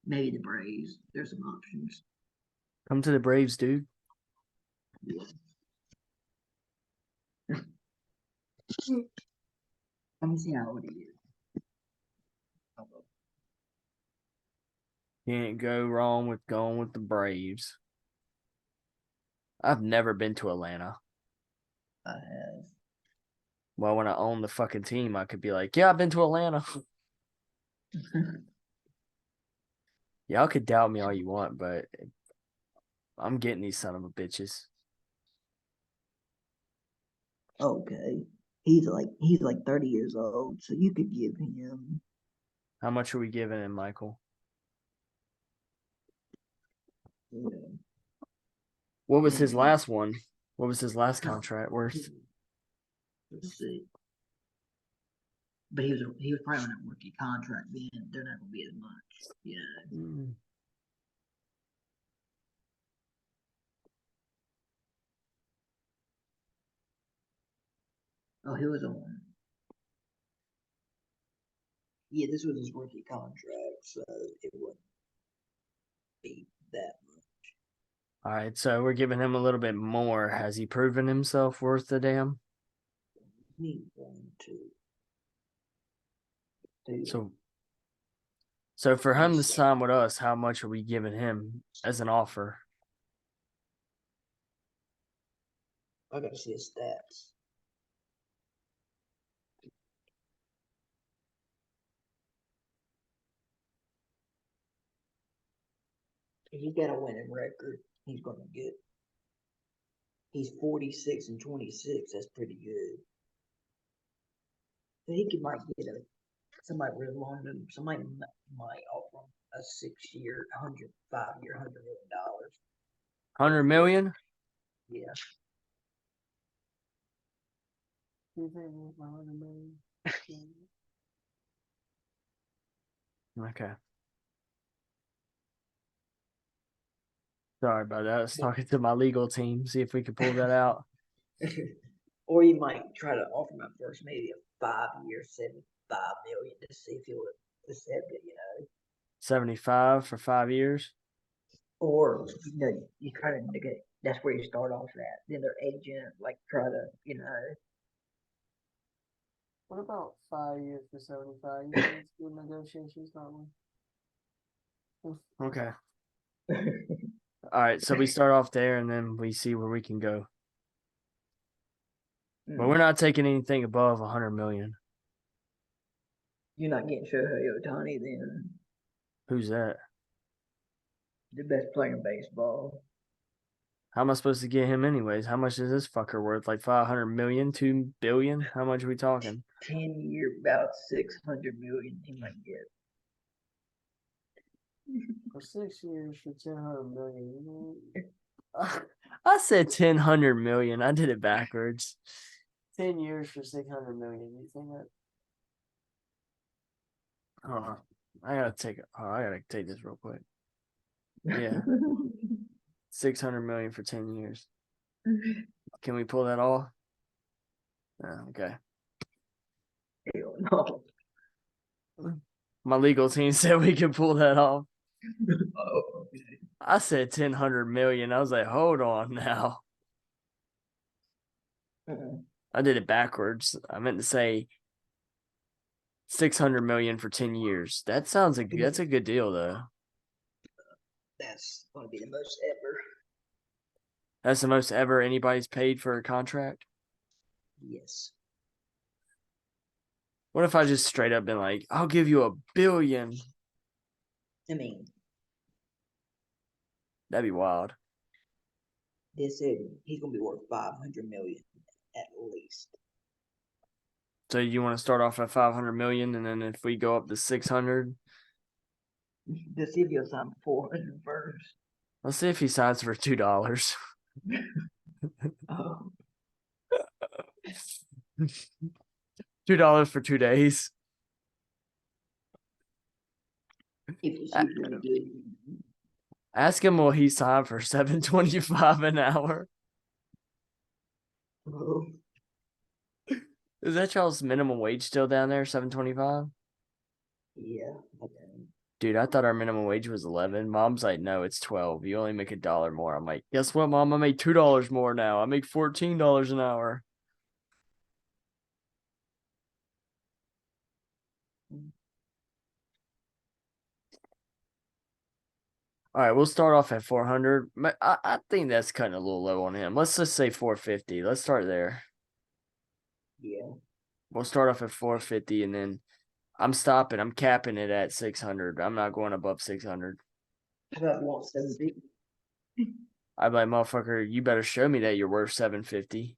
Maybe the Braves. There's some options. Come to the Braves, dude. Yeah. Let me see how old he is. Can't go wrong with going with the Braves. I've never been to Atlanta. I have. Well, when I own the fucking team, I could be like, yeah, I've been to Atlanta. Y'all could doubt me all you want, but I'm getting these son of a bitches. Okay. He's like 30 years old, so you could give him. How much are we giving him, Michael? What was his last one? What was his last contract worth? Let's see. But he was probably on a rookie contract then. They're not gonna be as much. Yeah. Oh, he was on. Yeah, this was his rookie contract, so it wouldn't be that much. All right, so we're giving him a little bit more. Has he proven himself worth the damn? He 1, 2, 3. So for him to sign with us, how much are we giving him as an offer? I gotta see his stats. If he's got a winning record, he's gonna get. He's 46-26. That's pretty good. So he might get somebody really want him. Somebody might offer him a 6-year, 105-year, $100 million. 100 million? Yeah. Okay. Sorry about that. I was talking to my legal team, see if we could pull that out. Or you might try to offer him at first maybe a 5-year, $75 million to see if he'll accept it. 75 for 5 years? Or you try to negotiate. That's where you start off at. Then their agent try to. What about 5 years for 75? You think it's good negotiations, not one? Okay. All right, so we start off there and then we see where we can go. But we're not taking anything above 100 million. You're not getting Shohei Ohtani then. Who's that? The best player in baseball. How am I supposed to get him anyways? How much is this fucker worth? Like 500 million, 2 billion? How much are we talking? 10-year, about 600 million he might get. For 6 years for 100 million. I said 100 million. I did it backwards. 10 years for 600 million. You think that? Oh, I gotta take this real quick. Yeah. 600 million for 10 years. Can we pull that off? Okay. Hell no. My legal team said we can pull that off. Oh, okay. I said 100 million. I was like, hold on now. I did it backwards. I meant to say 600 million for 10 years. That's a good deal though. That's going to be the most ever. That's the most ever anybody's paid for a contract. Yes. What if I just straight up been like, I'll give you $1 billion? I mean, That'd be wild. they said he's going to be worth $500 million at least. So you want to start off at 500 million, and then if we go up to 600, The city will sign 400 first. let's see if he signs for $2. Oh, $2 for 2 days. if the city's really good. Ask him will he sign for $7.25 an hour? Oh, Is that y'all's minimum wage still down there? $7.25? yeah. Okay. Dude, I thought our minimum wage was 11. Mom's like, no, it's 12. You only make $1 more. I'm like, guess what, Mom? I make $2 more now. I make $14 an hour. All right, we'll start off at 400. I think that's cutting a little low on him. Let's just say 450. Let's start there. Yeah. We'll start off at 450, and then I'm stopping. I'm capping it at 600. I'm not going above 600. How about 170? I'd be like, motherfucker, you better show me that you're worth 750.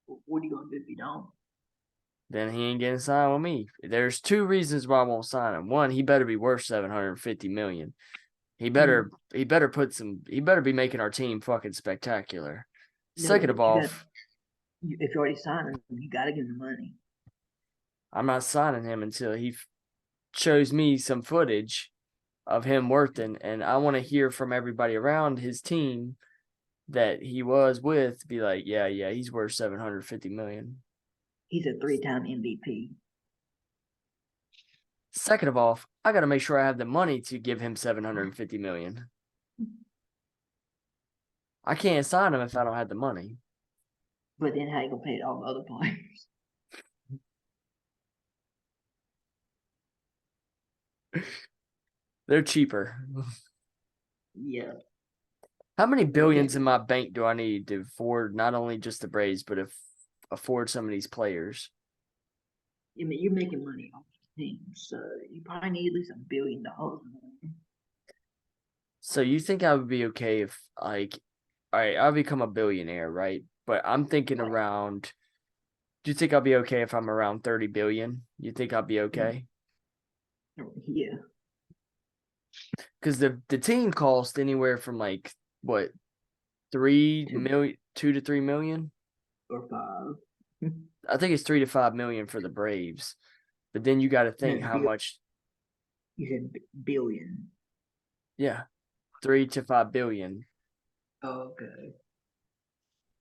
What are you gonna do if you don't? Then he ain't getting signed with me. There's two reasons why I won't sign him. One, he better be worth 750 million. He better be making our team fucking spectacular. No, Second of but all, if you already signed him, you gotta give him the money. I'm not signing him until he shows me some footage of him working, and I want to hear from everybody around his team that he was with, be like, yeah, he's worth 750 million. He's a 3-time MVP. Second of all, I got to make sure I have the money to give him 750 million. I can't sign him if I don't have the money. But then how you gonna pay all the other players? They're cheaper. Yeah. How many billions in my bank do I need to afford not only just the Braves, but afford some of these players? I mean, you're making money off the team, so you probably need at least $1 billion. So you think I would be okay if, like, all right, I'll become a billionaire, right? But I'm thinking Right. around, do you think I'll be okay if I'm around 30 billion? You think I'll be okay? Yeah. Because the team cost anywhere from like, what, 3 million, 2 to 3 million? Or 5. I think it's 3 to 5 million for the Braves. But then you got to think how much. You said billion. Yeah, 3 to 5 billion. Oh, okay.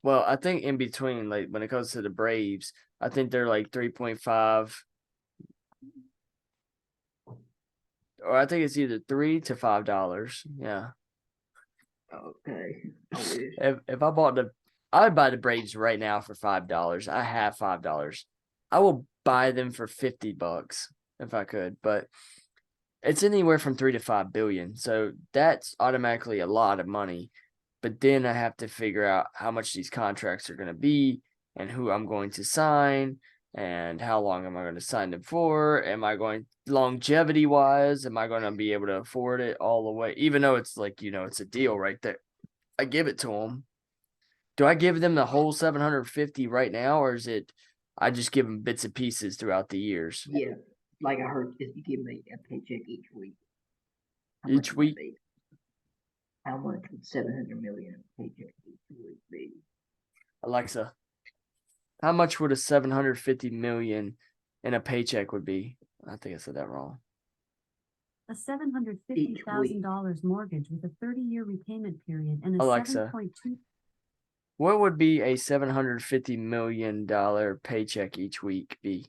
Well, I think in between, like when it comes to the Braves, I think they're like 3.5, or I think it's either $3 to $5. Yeah. Okay. I wish. If I bought I'd buy the Braves right now for $5. I have $5. I will buy them for $50 if I could, but it's anywhere from 3 to 5 billion. So that's automatically a lot of money. But then I have to figure out how much these contracts are going to be and who I'm going to sign and how long am I going to sign them for? Am I going longevity wise? Am I going to be able to afford it all the way? Even though it's like, it's a deal right there. I give it to them. Do I give them the whole 750 right now, or is it I just give them bits and pieces throughout the years? Yeah. Like I heard, if you give me a paycheck each week. How Each much would that week? be? How much would 700 million paycheck each week be? Alexa, how much would a 750 million in a paycheck would be? I think I said that wrong. A $750,000 mortgage with a 30-year repayment period and a Alexa, 7.2. what would be a $750 million paycheck each week be?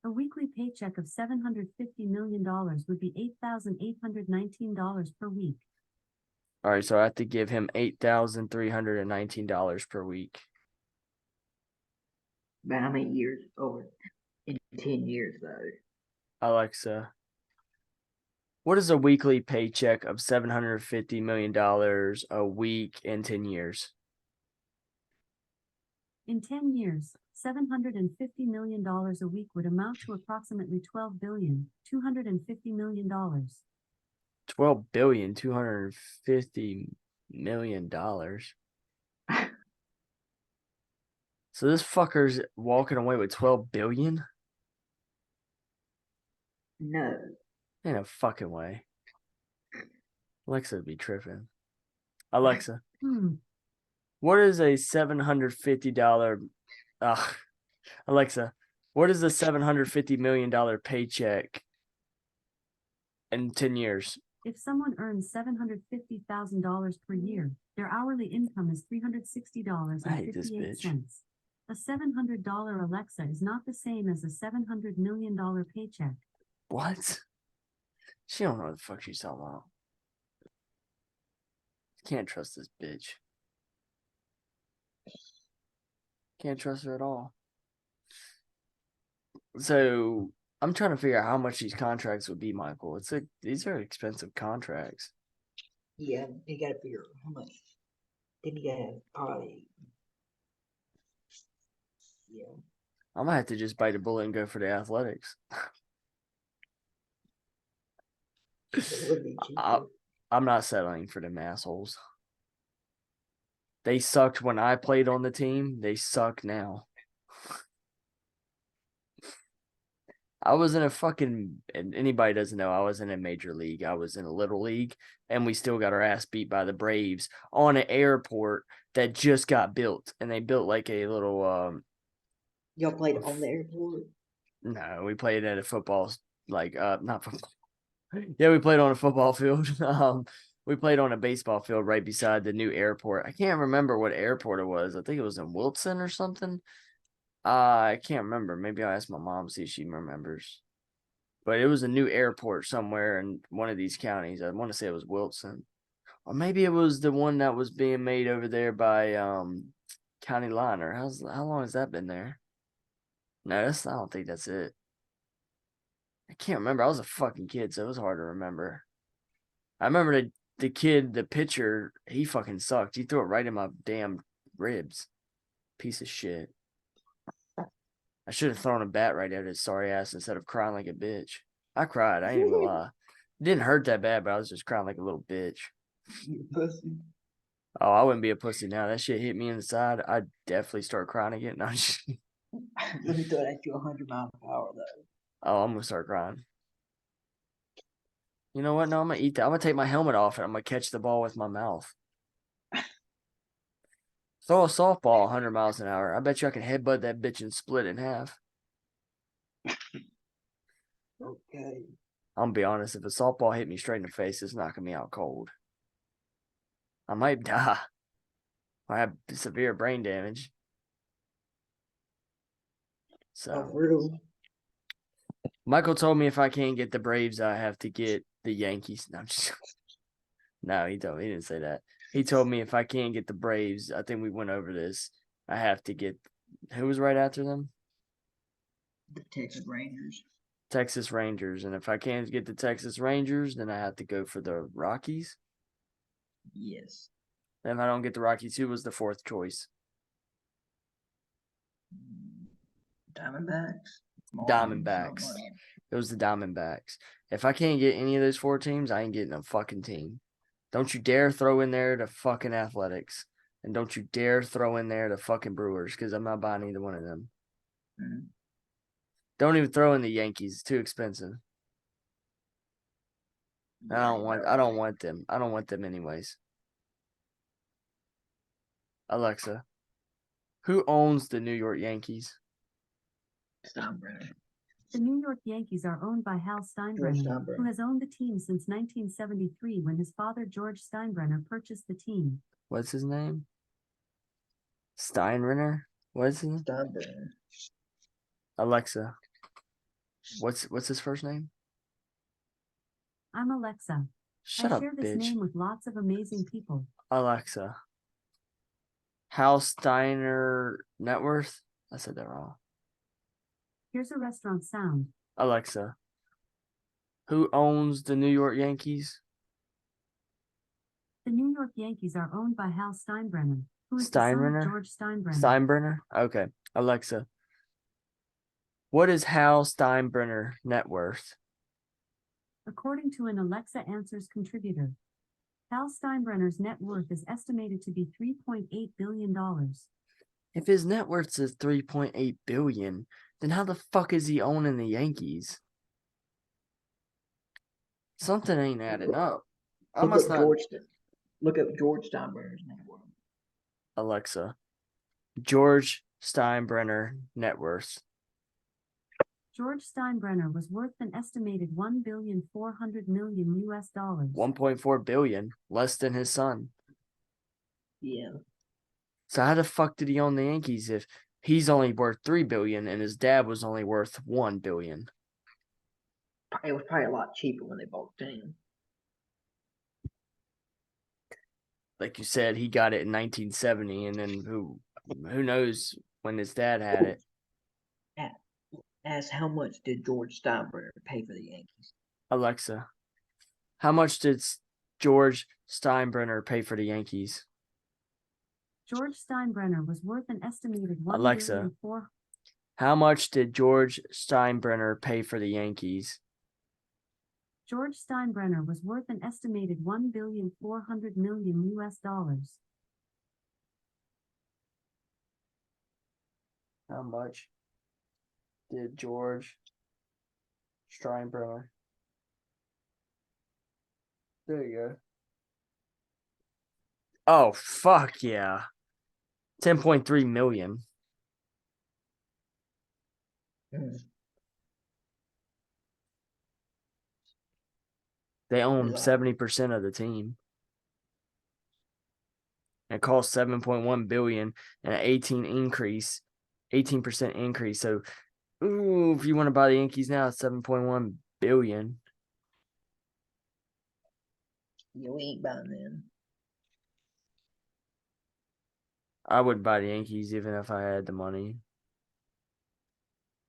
A weekly paycheck of $750 million would be $8,819 per week. All right, so I have to give him $8,319 per week. But how many years over? In 10 years, though. Alexa, what is a weekly paycheck of $750 million a week in 10 years? In 10 years, $750 million a week would amount to approximately $12,250 million. $12,250 million. So this fucker's walking away with 12 billion? No. Ain't no fucking way. Alexa would be tripping. Alexa, what is a $750 Alexa, what is a $750 million paycheck in 10 years? If someone earns $750,000 per year, their hourly income is I hate this bitch. $360.58. A $700 Alexa is not the same as a $700 million paycheck. What? She don't know what the fuck she's talking about. Can't trust this bitch. Can't trust her at all. So I'm trying to figure out how much these contracts would be, Michael. These are expensive contracts. Yeah, you gotta figure out how much. Then you gotta probably. Yeah. I'm gonna have to just bite a bullet and go for the athletics. It would be I- cheaper. I'm not settling for them assholes. They sucked when I played on the team. They suck now. I was in a fucking, and anybody doesn't know, I was in a major league. I was in a little league, and we still got our ass beat by the Braves on an airport that just got built. And they built like a little, Y'all played on the airport? no, we played at a football, not football. Yeah, we played on a football field. We played on a baseball field right beside the new airport. I can't remember what airport it was. I think it was in Wilson or something. I can't remember. Maybe I'll ask my mom, see if she remembers. But it was a new airport somewhere in one of these counties. I want to say it was Wilson. Or maybe it was the one that was being made over there by County Liner. How long has that been there? No, I don't think that's it. I can't remember. I was a fucking kid, so it was hard to remember. I remember the kid, the pitcher, he fucking sucked. He threw it right in my damn ribs. Piece of shit. I should have thrown a bat right at his sorry ass instead of crying like a bitch. I cried. I ain't even gonna lie. It didn't hurt that bad, but I was just crying like a little bitch. You pussy. Oh, I wouldn't be a pussy now. That shit hit me in the side. I'd definitely start crying again. No, Let me throw that to 100 miles per hour though. oh, I'm gonna start crying. You know what? No, I'm gonna eat that. I'm gonna take my helmet off and I'm gonna catch the ball with my mouth. Throw a softball 100 miles an hour. I bet you I can headbutt that bitch and split it in half. Okay. I'm gonna be honest. If a softball hit me straight in the face, it's knocking me out cold. I might die. I have severe brain damage. So Oh, real. Michael told me if I can't get the Braves, I have to get the Yankees. No, no, he didn't say that. He told me if I can't get the Braves, I think we went over this. I have to get who was right after them? The Texas Rangers. Texas Rangers. And if I can't get the Texas Rangers, then I have to go for the Rockies. Yes. And if I don't get the Rockies, who was the fourth choice? Diamondbacks. Diamondbacks. It was the Diamondbacks. If I can't get any of those four teams, I ain't getting a fucking team. Don't you dare throw in there the fucking Athletics. And don't you dare throw in there the fucking Brewers, because I'm not buying either one of them. Mm-hmm. Don't even throw in the Yankees. It's too expensive. I don't want them. I don't want them anyways. Alexa, who owns the New York Yankees? Steinbrenner. The New York Yankees are owned by Hal Steinbrenner, Steinbrenner. who has owned the team since 1973 when his father George Steinbrenner purchased the team. What's his name? Steinbrenner? What is his name? Steinbrenner. Alexa, what's his first name? I'm Alexa. Shut I up, share this bitch. name with lots of amazing people. Alexa. Hal Steiner net worth? I said that wrong. Here's a restaurant sound. Alexa, who owns the New York Yankees? The New York Yankees are owned by Hal Steinbrenner, who is the son Steinbrenner? of George Steinbrenner. Steinbrenner? Okay. Alexa, what is Hal Steinbrenner net worth? According to an Alexa Answers contributor, Hal Steinbrenner's net worth is estimated to be $3.8 billion. If his net worth is 3.8 billion, then how the fuck is he owning the Yankees? Something ain't adding up. I Look must up not. Look up George Steinbrenner's net worth. Alexa, George Steinbrenner net worth. George Steinbrenner was worth an estimated $1,400,000,000 US dollars. 1.4 billion, less than his son. Yeah. So how the fuck did he own the Yankees if he's only worth 3 billion and his dad was only worth 1 billion? It was probably a lot cheaper when they bought the team. Like you said, he got it in 1970, and then who knows when his dad had it. Ask how much did George Steinbrenner pay for the Yankees? Alexa, how much did George Steinbrenner pay for the Yankees? George Steinbrenner was worth an estimated Alexa, how much did George Steinbrenner pay for the Yankees? George Steinbrenner was worth an estimated $1,400,000,000 US dollars. How much did George Steinbrenner? There you go. Oh, fuck yeah. 10.3 million. They own 70% of the team. It cost 7.1 billion and an 18% increase. So, if you want to buy the Yankees now, it's 7.1 billion. Yeah, we ain't buying them. I would buy the Yankees even if I had the money.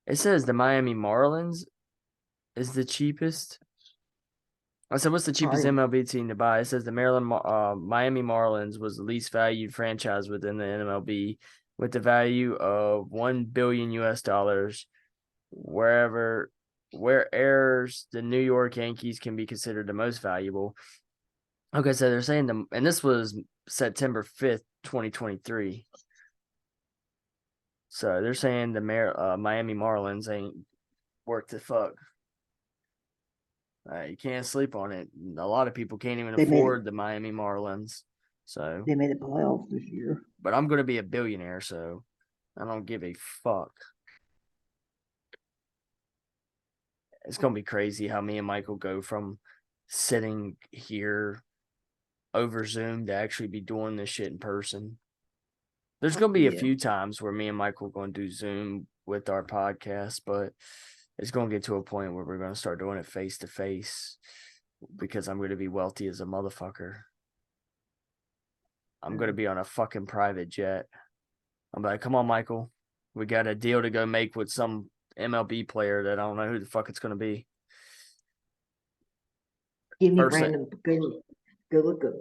It says the Miami Marlins is the cheapest. I said, what's the cheapest MLB team to buy? It says the Miami Marlins was the least valued franchise within the MLB with the value of 1 billion US dollars. Whereas the New York Yankees can be considered the most valuable. Okay, so they're saying and this was September 5th, 2023. So they're saying the Miami Marlins ain't worth the fuck. You can't sleep on it. A lot of people can't even afford the Miami Marlins. So they made the playoffs this year. But I'm going to be a billionaire, so I don't give a fuck. It's going to be crazy how me and Michael go from sitting here over Zoom to actually be doing this shit in person. There's going to be a few times where me and Michael are going to do Zoom with our podcast, but it's going to get to a point where we're going to start doing it face to face because I'm going to be wealthy as a motherfucker. I'm going to be on a fucking private jet. I'm like, come on, Michael. We got a deal to go make with some MLB player that I don't know who the fuck it's going to be. Give me random, go look up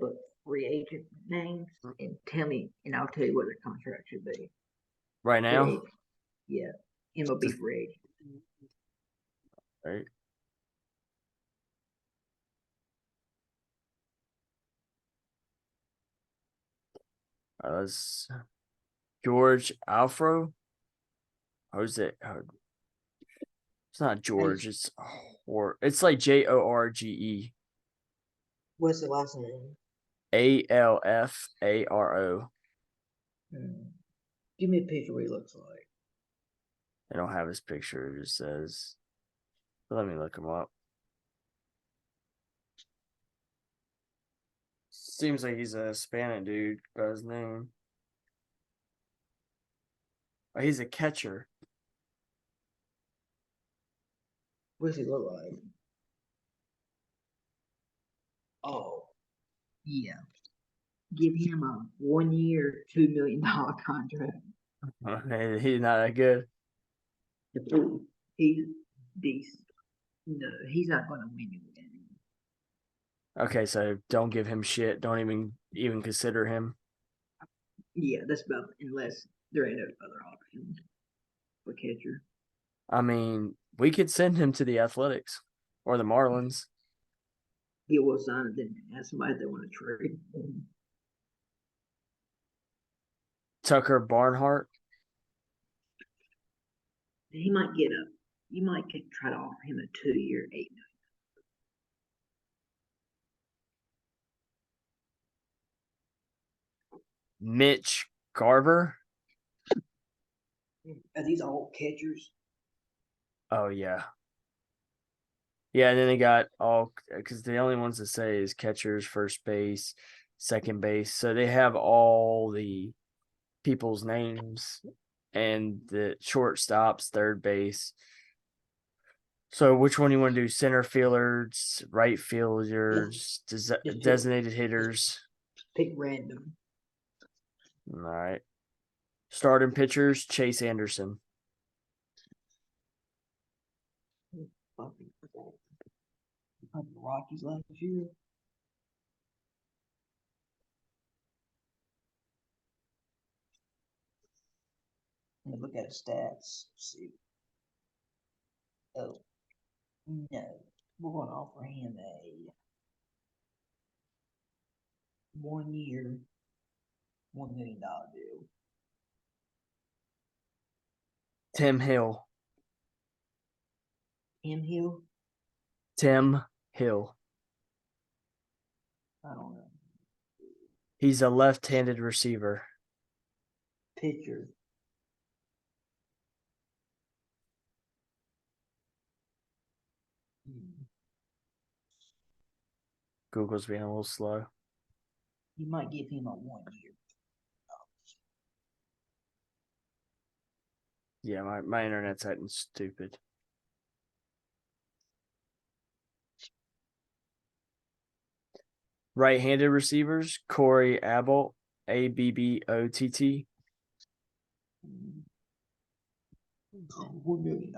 free agent names and tell me, and I'll tell you what their contract should be. Right now? Yeah. MLB free agent. Right. George Alfro. How's it? It's not George. It's like Jorge. What's the last name? Alfaro. Give me a picture of what he looks like. They don't have his picture. It just says. Let me look him up. Seems like he's a Hispanic dude by his name. Oh, he's a catcher. What does he look like? Oh, yeah. Give him a 1 year, $2 million contract. He's not that good. He's decent. No, he's not going to win you anything. Okay, so don't give him shit. Don't even consider him. Yeah, that's about unless there ain't no other options for catcher. I mean, we could send him to the Athletics or the Marlins. He will sign it, then ask somebody if they want to trade. Tucker Barnhart. He might get a. You might try to offer him a 2-year, $8 Mitch Garver. million. Are these all catchers? Oh yeah. Yeah, and then they got all because the only ones to say is catchers, first base, second base. So they have all the people's names and the shortstops, third base. So which one you want to do? Center fielders, right fielders, designated hitters. Pick random. All right. Starting pitchers, Chase Anderson. Fucking the Rockies last year. Let me look at his stats. See. Oh no, we're going to offer him a 1-year, $1 million deal. Tim Hill. Hill? Tim Hill. I don't know. He's a left-handed receiver. Pitcher. Google's being a little slow. You might give him a 1-year. Yeah, my internet's acting stupid. Right-handed receivers, Corey Abbott, Abbott. $1 million.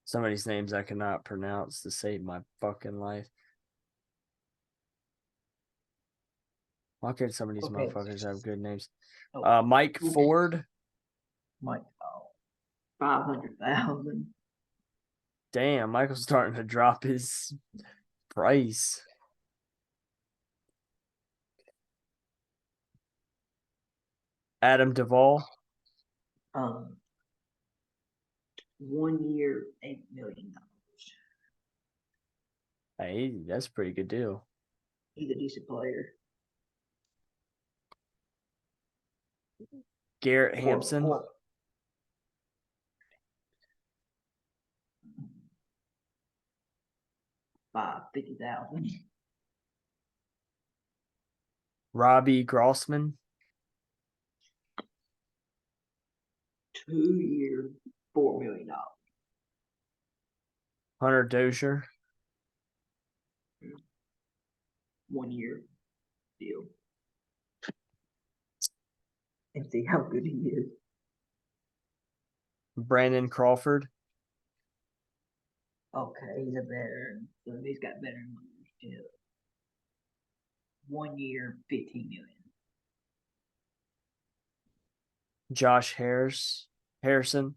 Some of these names I cannot pronounce to save my fucking life. Why can't some of these Okay. motherfuckers have good names? Oh, Mike Ford. Mike, 500,000. Damn, Michael's starting to drop his price. Adam Duvall. 1 year, $8 million. Hey, that's a pretty good deal. He's a decent player. Garrett Hampson. 50,000. Robbie Grossman. 2-year, $4 million. Hunter Dozier. 1-year deal. And see how good he is. Brandon Crawford. Okay, he's a veteran. So he's got veteran numbers too. 1 year, $15 million. Josh Harrison.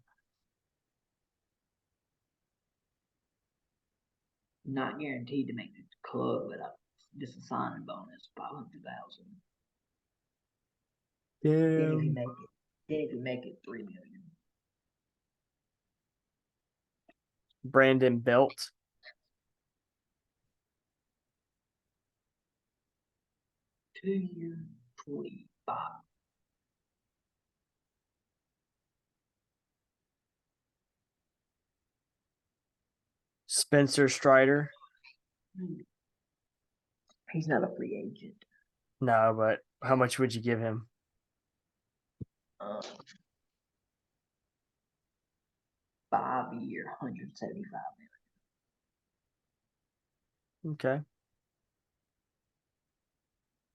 Not guaranteed to make the club, but just a signing bonus, 500,000. Then if you make it, $3 million. Brandon Belt. Two-year, 25. Spencer Strider. He's not a free agent. No, but how much would you give him? 5-year, $175 million. Okay.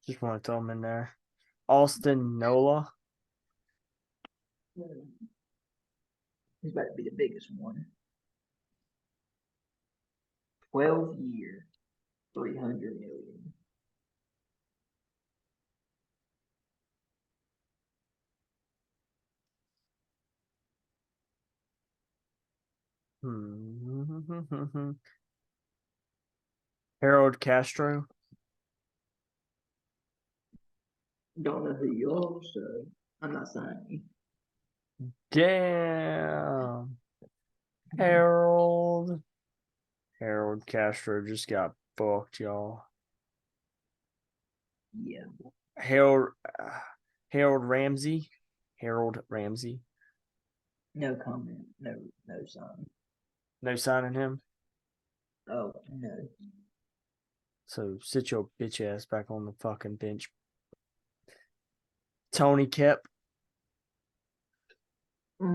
Just want to throw him in there. Austin Nola. He's about to be the biggest one. 12-year, $300 million. Harold Castro. Don't know who you are, so I'm not signing you. Damn. Harold. Harold Castro just got booked, y'all. Yeah. Harold Harold Ramsey. Harold Ramsey. No comment. No sign. No signing him. Oh no. So sit your bitch ass back on the fucking bench. Tony Kep. I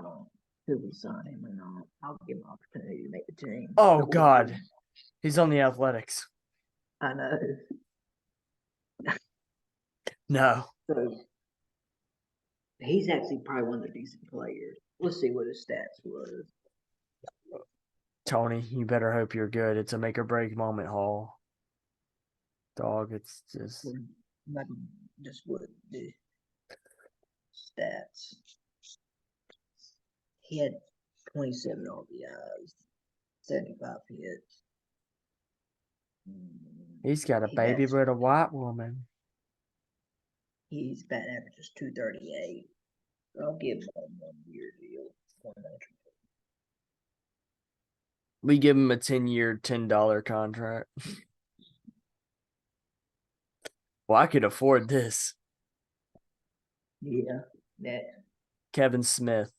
don't who we sign him or not. I'll give him an opportunity to make the team. Oh But we'll God. see. He's on the Athletics. I know. No. So he's actually probably one of the decent players. Let's see what his stats was. Tony, you better hope you're good. It's a make or break moment, Hall. Dog, it's just Not just what the stats. He had 27 RBIs, 75 hits. he's got a He baby bats- with a white woman. His batting average is 238. I'll give him a 1 year deal. One entry. We give him a 10-year, $10 contract. Well, I could afford this. Yeah, that Kevin Smith.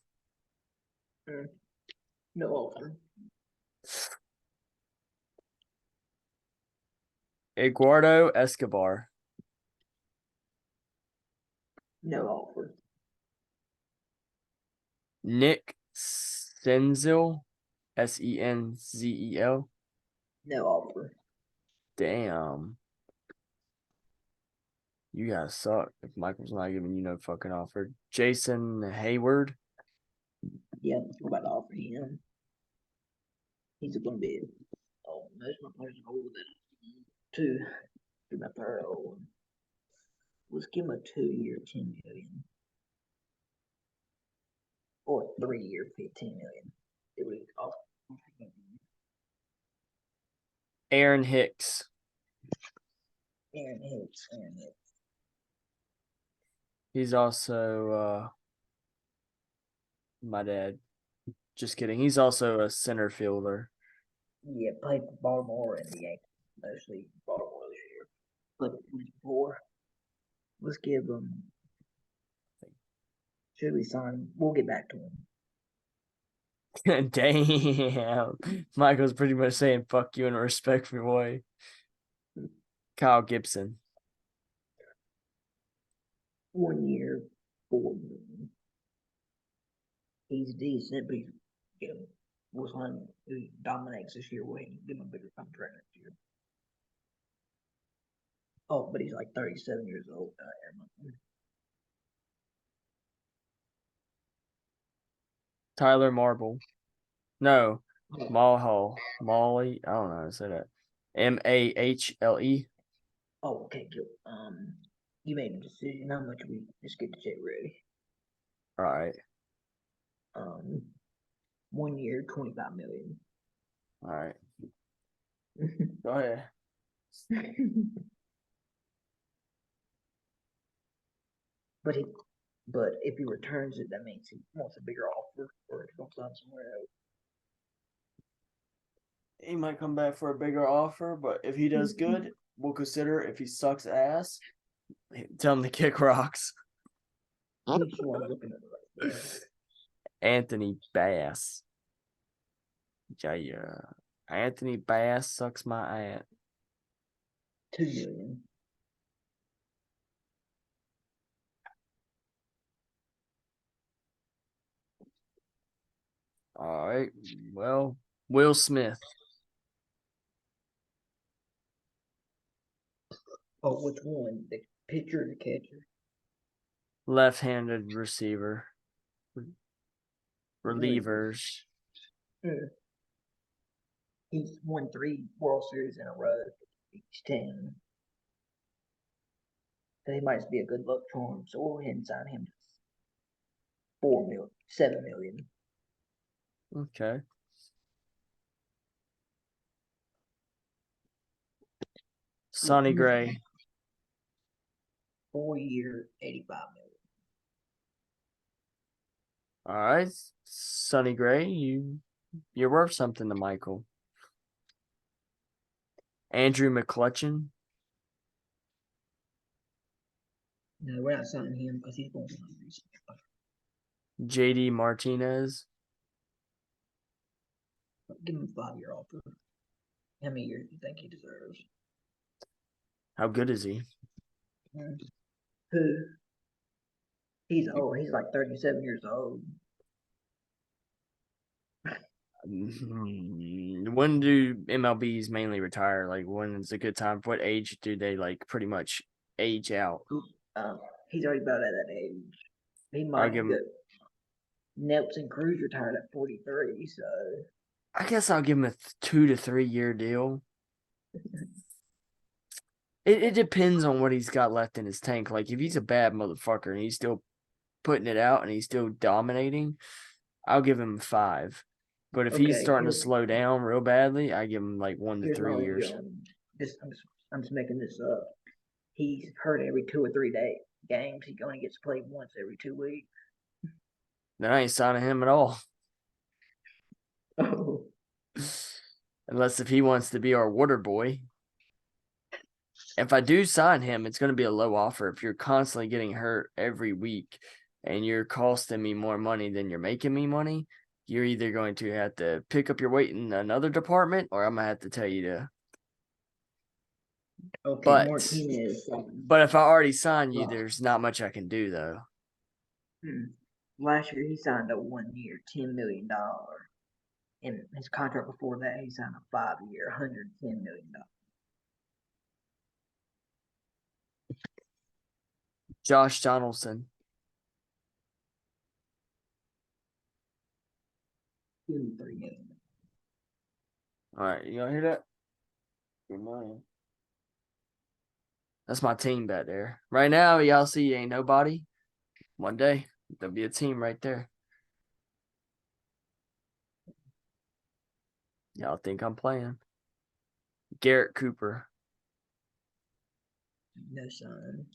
no offer. Eduardo Escobar. No offer. Nick Senzel. Senzel. No offer. Damn. You guys suck if Michael's not giving you no fucking offer. Jason Hayward. Yeah, we're about to offer him. He's going to be. Oh, most of my players are older than two. My third old. Let's give him a 2 year, 10 million. Or 3 year, 15 million. It would off. Aaron Hicks. Aaron Hicks. He's also my dad. Just kidding. He's also a center fielder. Yeah, played for Baltimore and the Yankees. Mostly Baltimore this year. Played for before. Let's give him. Should we sign him? We'll get back to him. Damn. Michael's pretty much saying fuck you in a respectful way. Kyle Gibson. 1 year, 4 million. He's decent, but he's, was one who dominates this year. We'll give him a bigger contract next year. Oh, but he's like 37 years old. Tyler Marble. No. Mahal. Molly. I don't know how to say that. Mahle. Oh, okay, good. You made a decision. How much we just get the check ready? All right. 1 year, 25 million. All right. Go ahead. But if he returns it, that means he wants a bigger offer or he's gonna sign somewhere else. He might come back for a bigger offer, but if he does good, we'll consider. If he sucks ass, tell him to kick rocks. Which one looking at it right there? Anthony Bass. Yeah. Anthony Bass sucks my ass. 2 million. All right. Well, Will Smith. Oh, which one? The pitcher or the catcher? Left-handed receiver. Relievers. He's won 3 World Series in a row. Each team. So he might be a good luck charm. So we'll go ahead and sign him. 7 million. Okay. Sonny Gray. 4 year, 85 million. All right, Sonny Gray, you're worth something to Michael. Andrew McClutchin. No, we're not signing him because he's going to be JD Martinez. Give him a 5-year offer. How many years do you think he deserves? How good is he? Who? He's old. He's like 37 years old. When do MLBs mainly retire? Like, when is a good time? What age do they like pretty much age out? He's already about at that age. He I'll might give go. him. Nelson Cruz retired at 43, so I guess I'll give him a 2 to 3 year deal. It depends on what he's got left in his tank. Like, if he's a bad motherfucker and he's still putting it out and he's still dominating, I'll give him 5. But if he's okay. starting to slow down real badly, I give him like 1 to Here's 3 my years. I'm just making this up. He's hurt every 2 or 3 games. He only gets played once every 2 weeks. Then I ain't signing him at all. Oh, Unless if he wants to be our water boy. If I do sign him, it's going to be a low offer. If you're constantly getting hurt every week and you're costing me more money than you're making me money, you're either going to have to pick up your weight in another department or I'm going to have to tell you to. okay. But, Martinez. but if I already signed you, there's not much I can do, though. Last year, he signed a 1 year, $10 million. And his contract before that, he signed a 5-year, $110 million. Josh Donaldson. Give him $3 million. All right, you gonna hear that? Good morning. That's my team back there. Right now, y'all see ain't nobody. One day, there'll be a team right there. Y'all think I'm playing. Garrett Cooper. No son.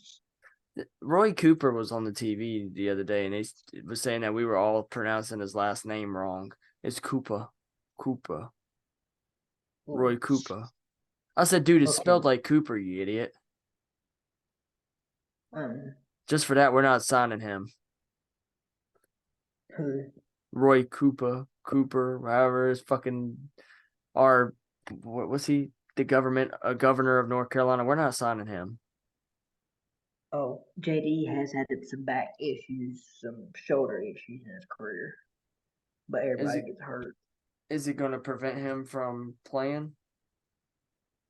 Roy Cooper was on the TV the other day, and he was saying that we were all pronouncing his last name wrong. It's Koopa. Koopa. Roy Cooper. I said, dude, it's spelled like Cooper, you idiot. Just for that, we're not signing him. Who? Roy Cooper, however his fucking what's he? The governor of North Carolina. We're not signing him. Oh, JD has had some back issues, some shoulder issues in his career, but everybody gets hurt. Is it going to prevent him from playing?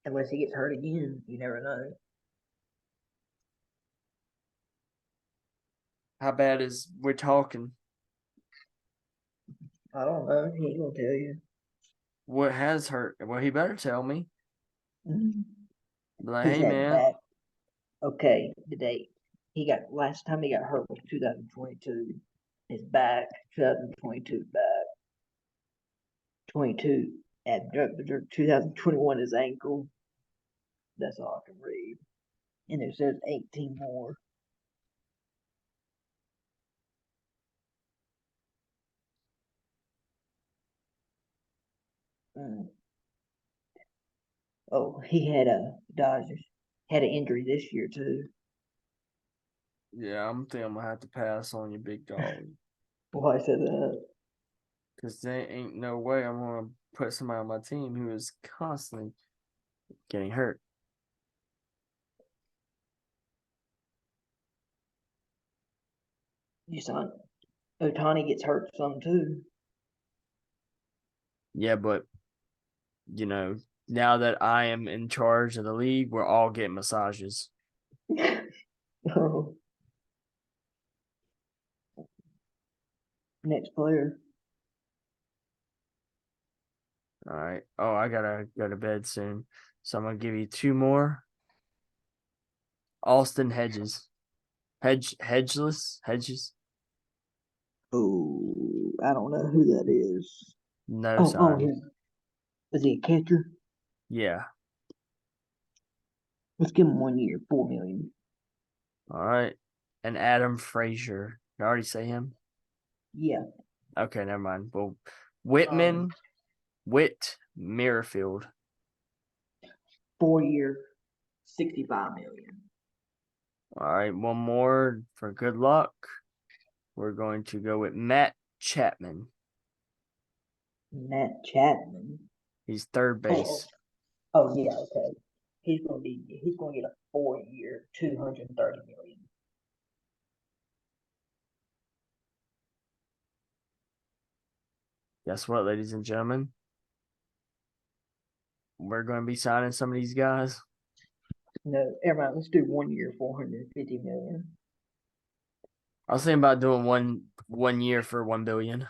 Unless he gets hurt again, you never know. How bad is we're talking? I don't know. He ain't gonna tell you. What has hurt? Well, he better tell me. Like, He's hey, had man. back. Okay, the date. Last time he got hurt was 2022. His back, 2022 back. 22 abductor, 2021 his ankle. That's all I can read. And it says 18 more. Oh, he had Dodgers had an injury this year too. Yeah, I'm thinking I'm gonna have to pass on you, big dog. Why I said that? Because there ain't no way I'm gonna put somebody on my team who is constantly getting hurt. You saw Otani gets hurt some too. Yeah, but now that I am in charge of the league, we're all getting massages. Oh. Next player. All right. Oh, I gotta go to bed soon. So I'm gonna give you 2 more. Austin Hedges. Hedges. Oh, I don't know who that is. No Oh, sign. is he a catcher? Yeah. Let's give him 1 year, 4 million. All right. And Adam Frazier. Did I already say him? Yeah. Okay, never mind. Well, Um, Whit Merrifield. 4 year, 65 million. All right, one more for good luck. We're going to go with Matt Chapman. Matt Chapman. He's third base. Oh yeah, okay. He's gonna get a 4 year, 230 million. Guess what, ladies and gentlemen? We're going to be signing some of these guys. No, everybody, let's do 1 year, 450 million. I was thinking about doing one year for 1 billion.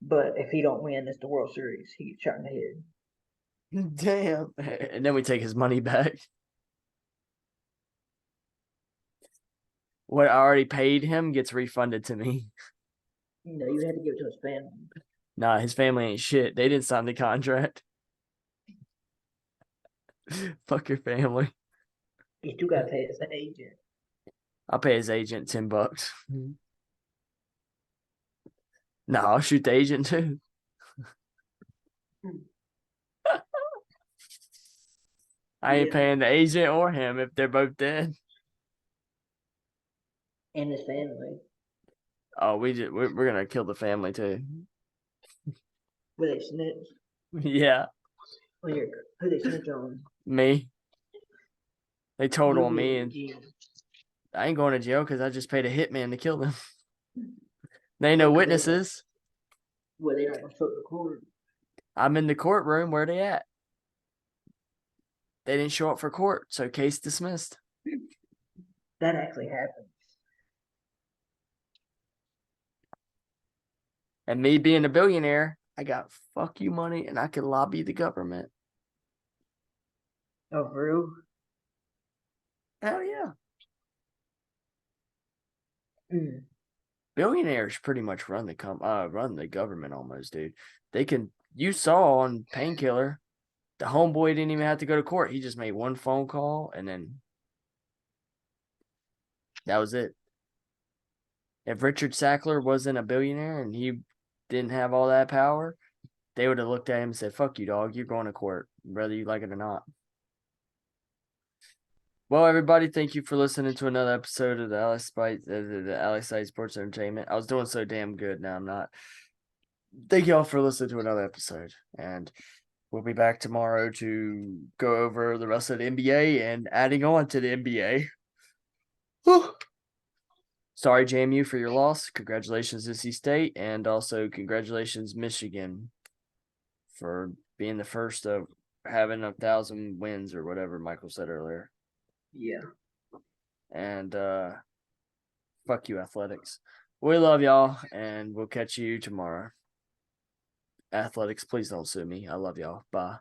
But if he don't win, it's the World Series. He gets shot in the head. Damn. And then we take his money back. What I already paid him gets refunded to me. You had to give it to his family. Nah, his family ain't shit. They didn't sign the contract. Fuck your family. You still gotta pay his agent. I'll pay his agent $10. No, I'll shoot the agent too. I ain't Yeah. paying the agent or him if they're both dead. And his family. Oh, we're gonna kill the family too. Were they snitch? Yeah, Who they snitch on? me. They told You'll on be me, in and jail. I ain't going to jail because I just paid a hitman to kill them. They ain't no Well, 'cause witnesses. they not gonna show up to court. I'm in the courtroom. Where they at? They didn't show up for court, so case dismissed. That actually happened. And me being a billionaire, I got fuck you money, and I can lobby the government. Oh, for real? Hell yeah. Mm. Billionaires pretty much run the government almost, dude. They can. You saw on Painkiller, the homeboy didn't even have to go to court. He just made one phone call, and then that was it. If Richard Sackler wasn't a billionaire and he didn't have all that power, they would have looked at him and said, "Fuck you, dog. You're going to court, whether you like it or not." Well, everybody, thank you for listening to another episode of the Alex Site Sports Entertainment. I was doing so damn good. Now I'm not. Thank y'all for listening to another episode, and we'll be back tomorrow to go over the rest of the NBA and adding on to the NBA. Sorry, JMU, for your loss. Congratulations, NC State, and also congratulations, Michigan, for being the first of having 1,000 wins or whatever Michael said earlier. Yeah. And fuck you, athletics. We love y'all, and we'll catch you tomorrow. Athletics, please don't sue me. I love y'all. Bye.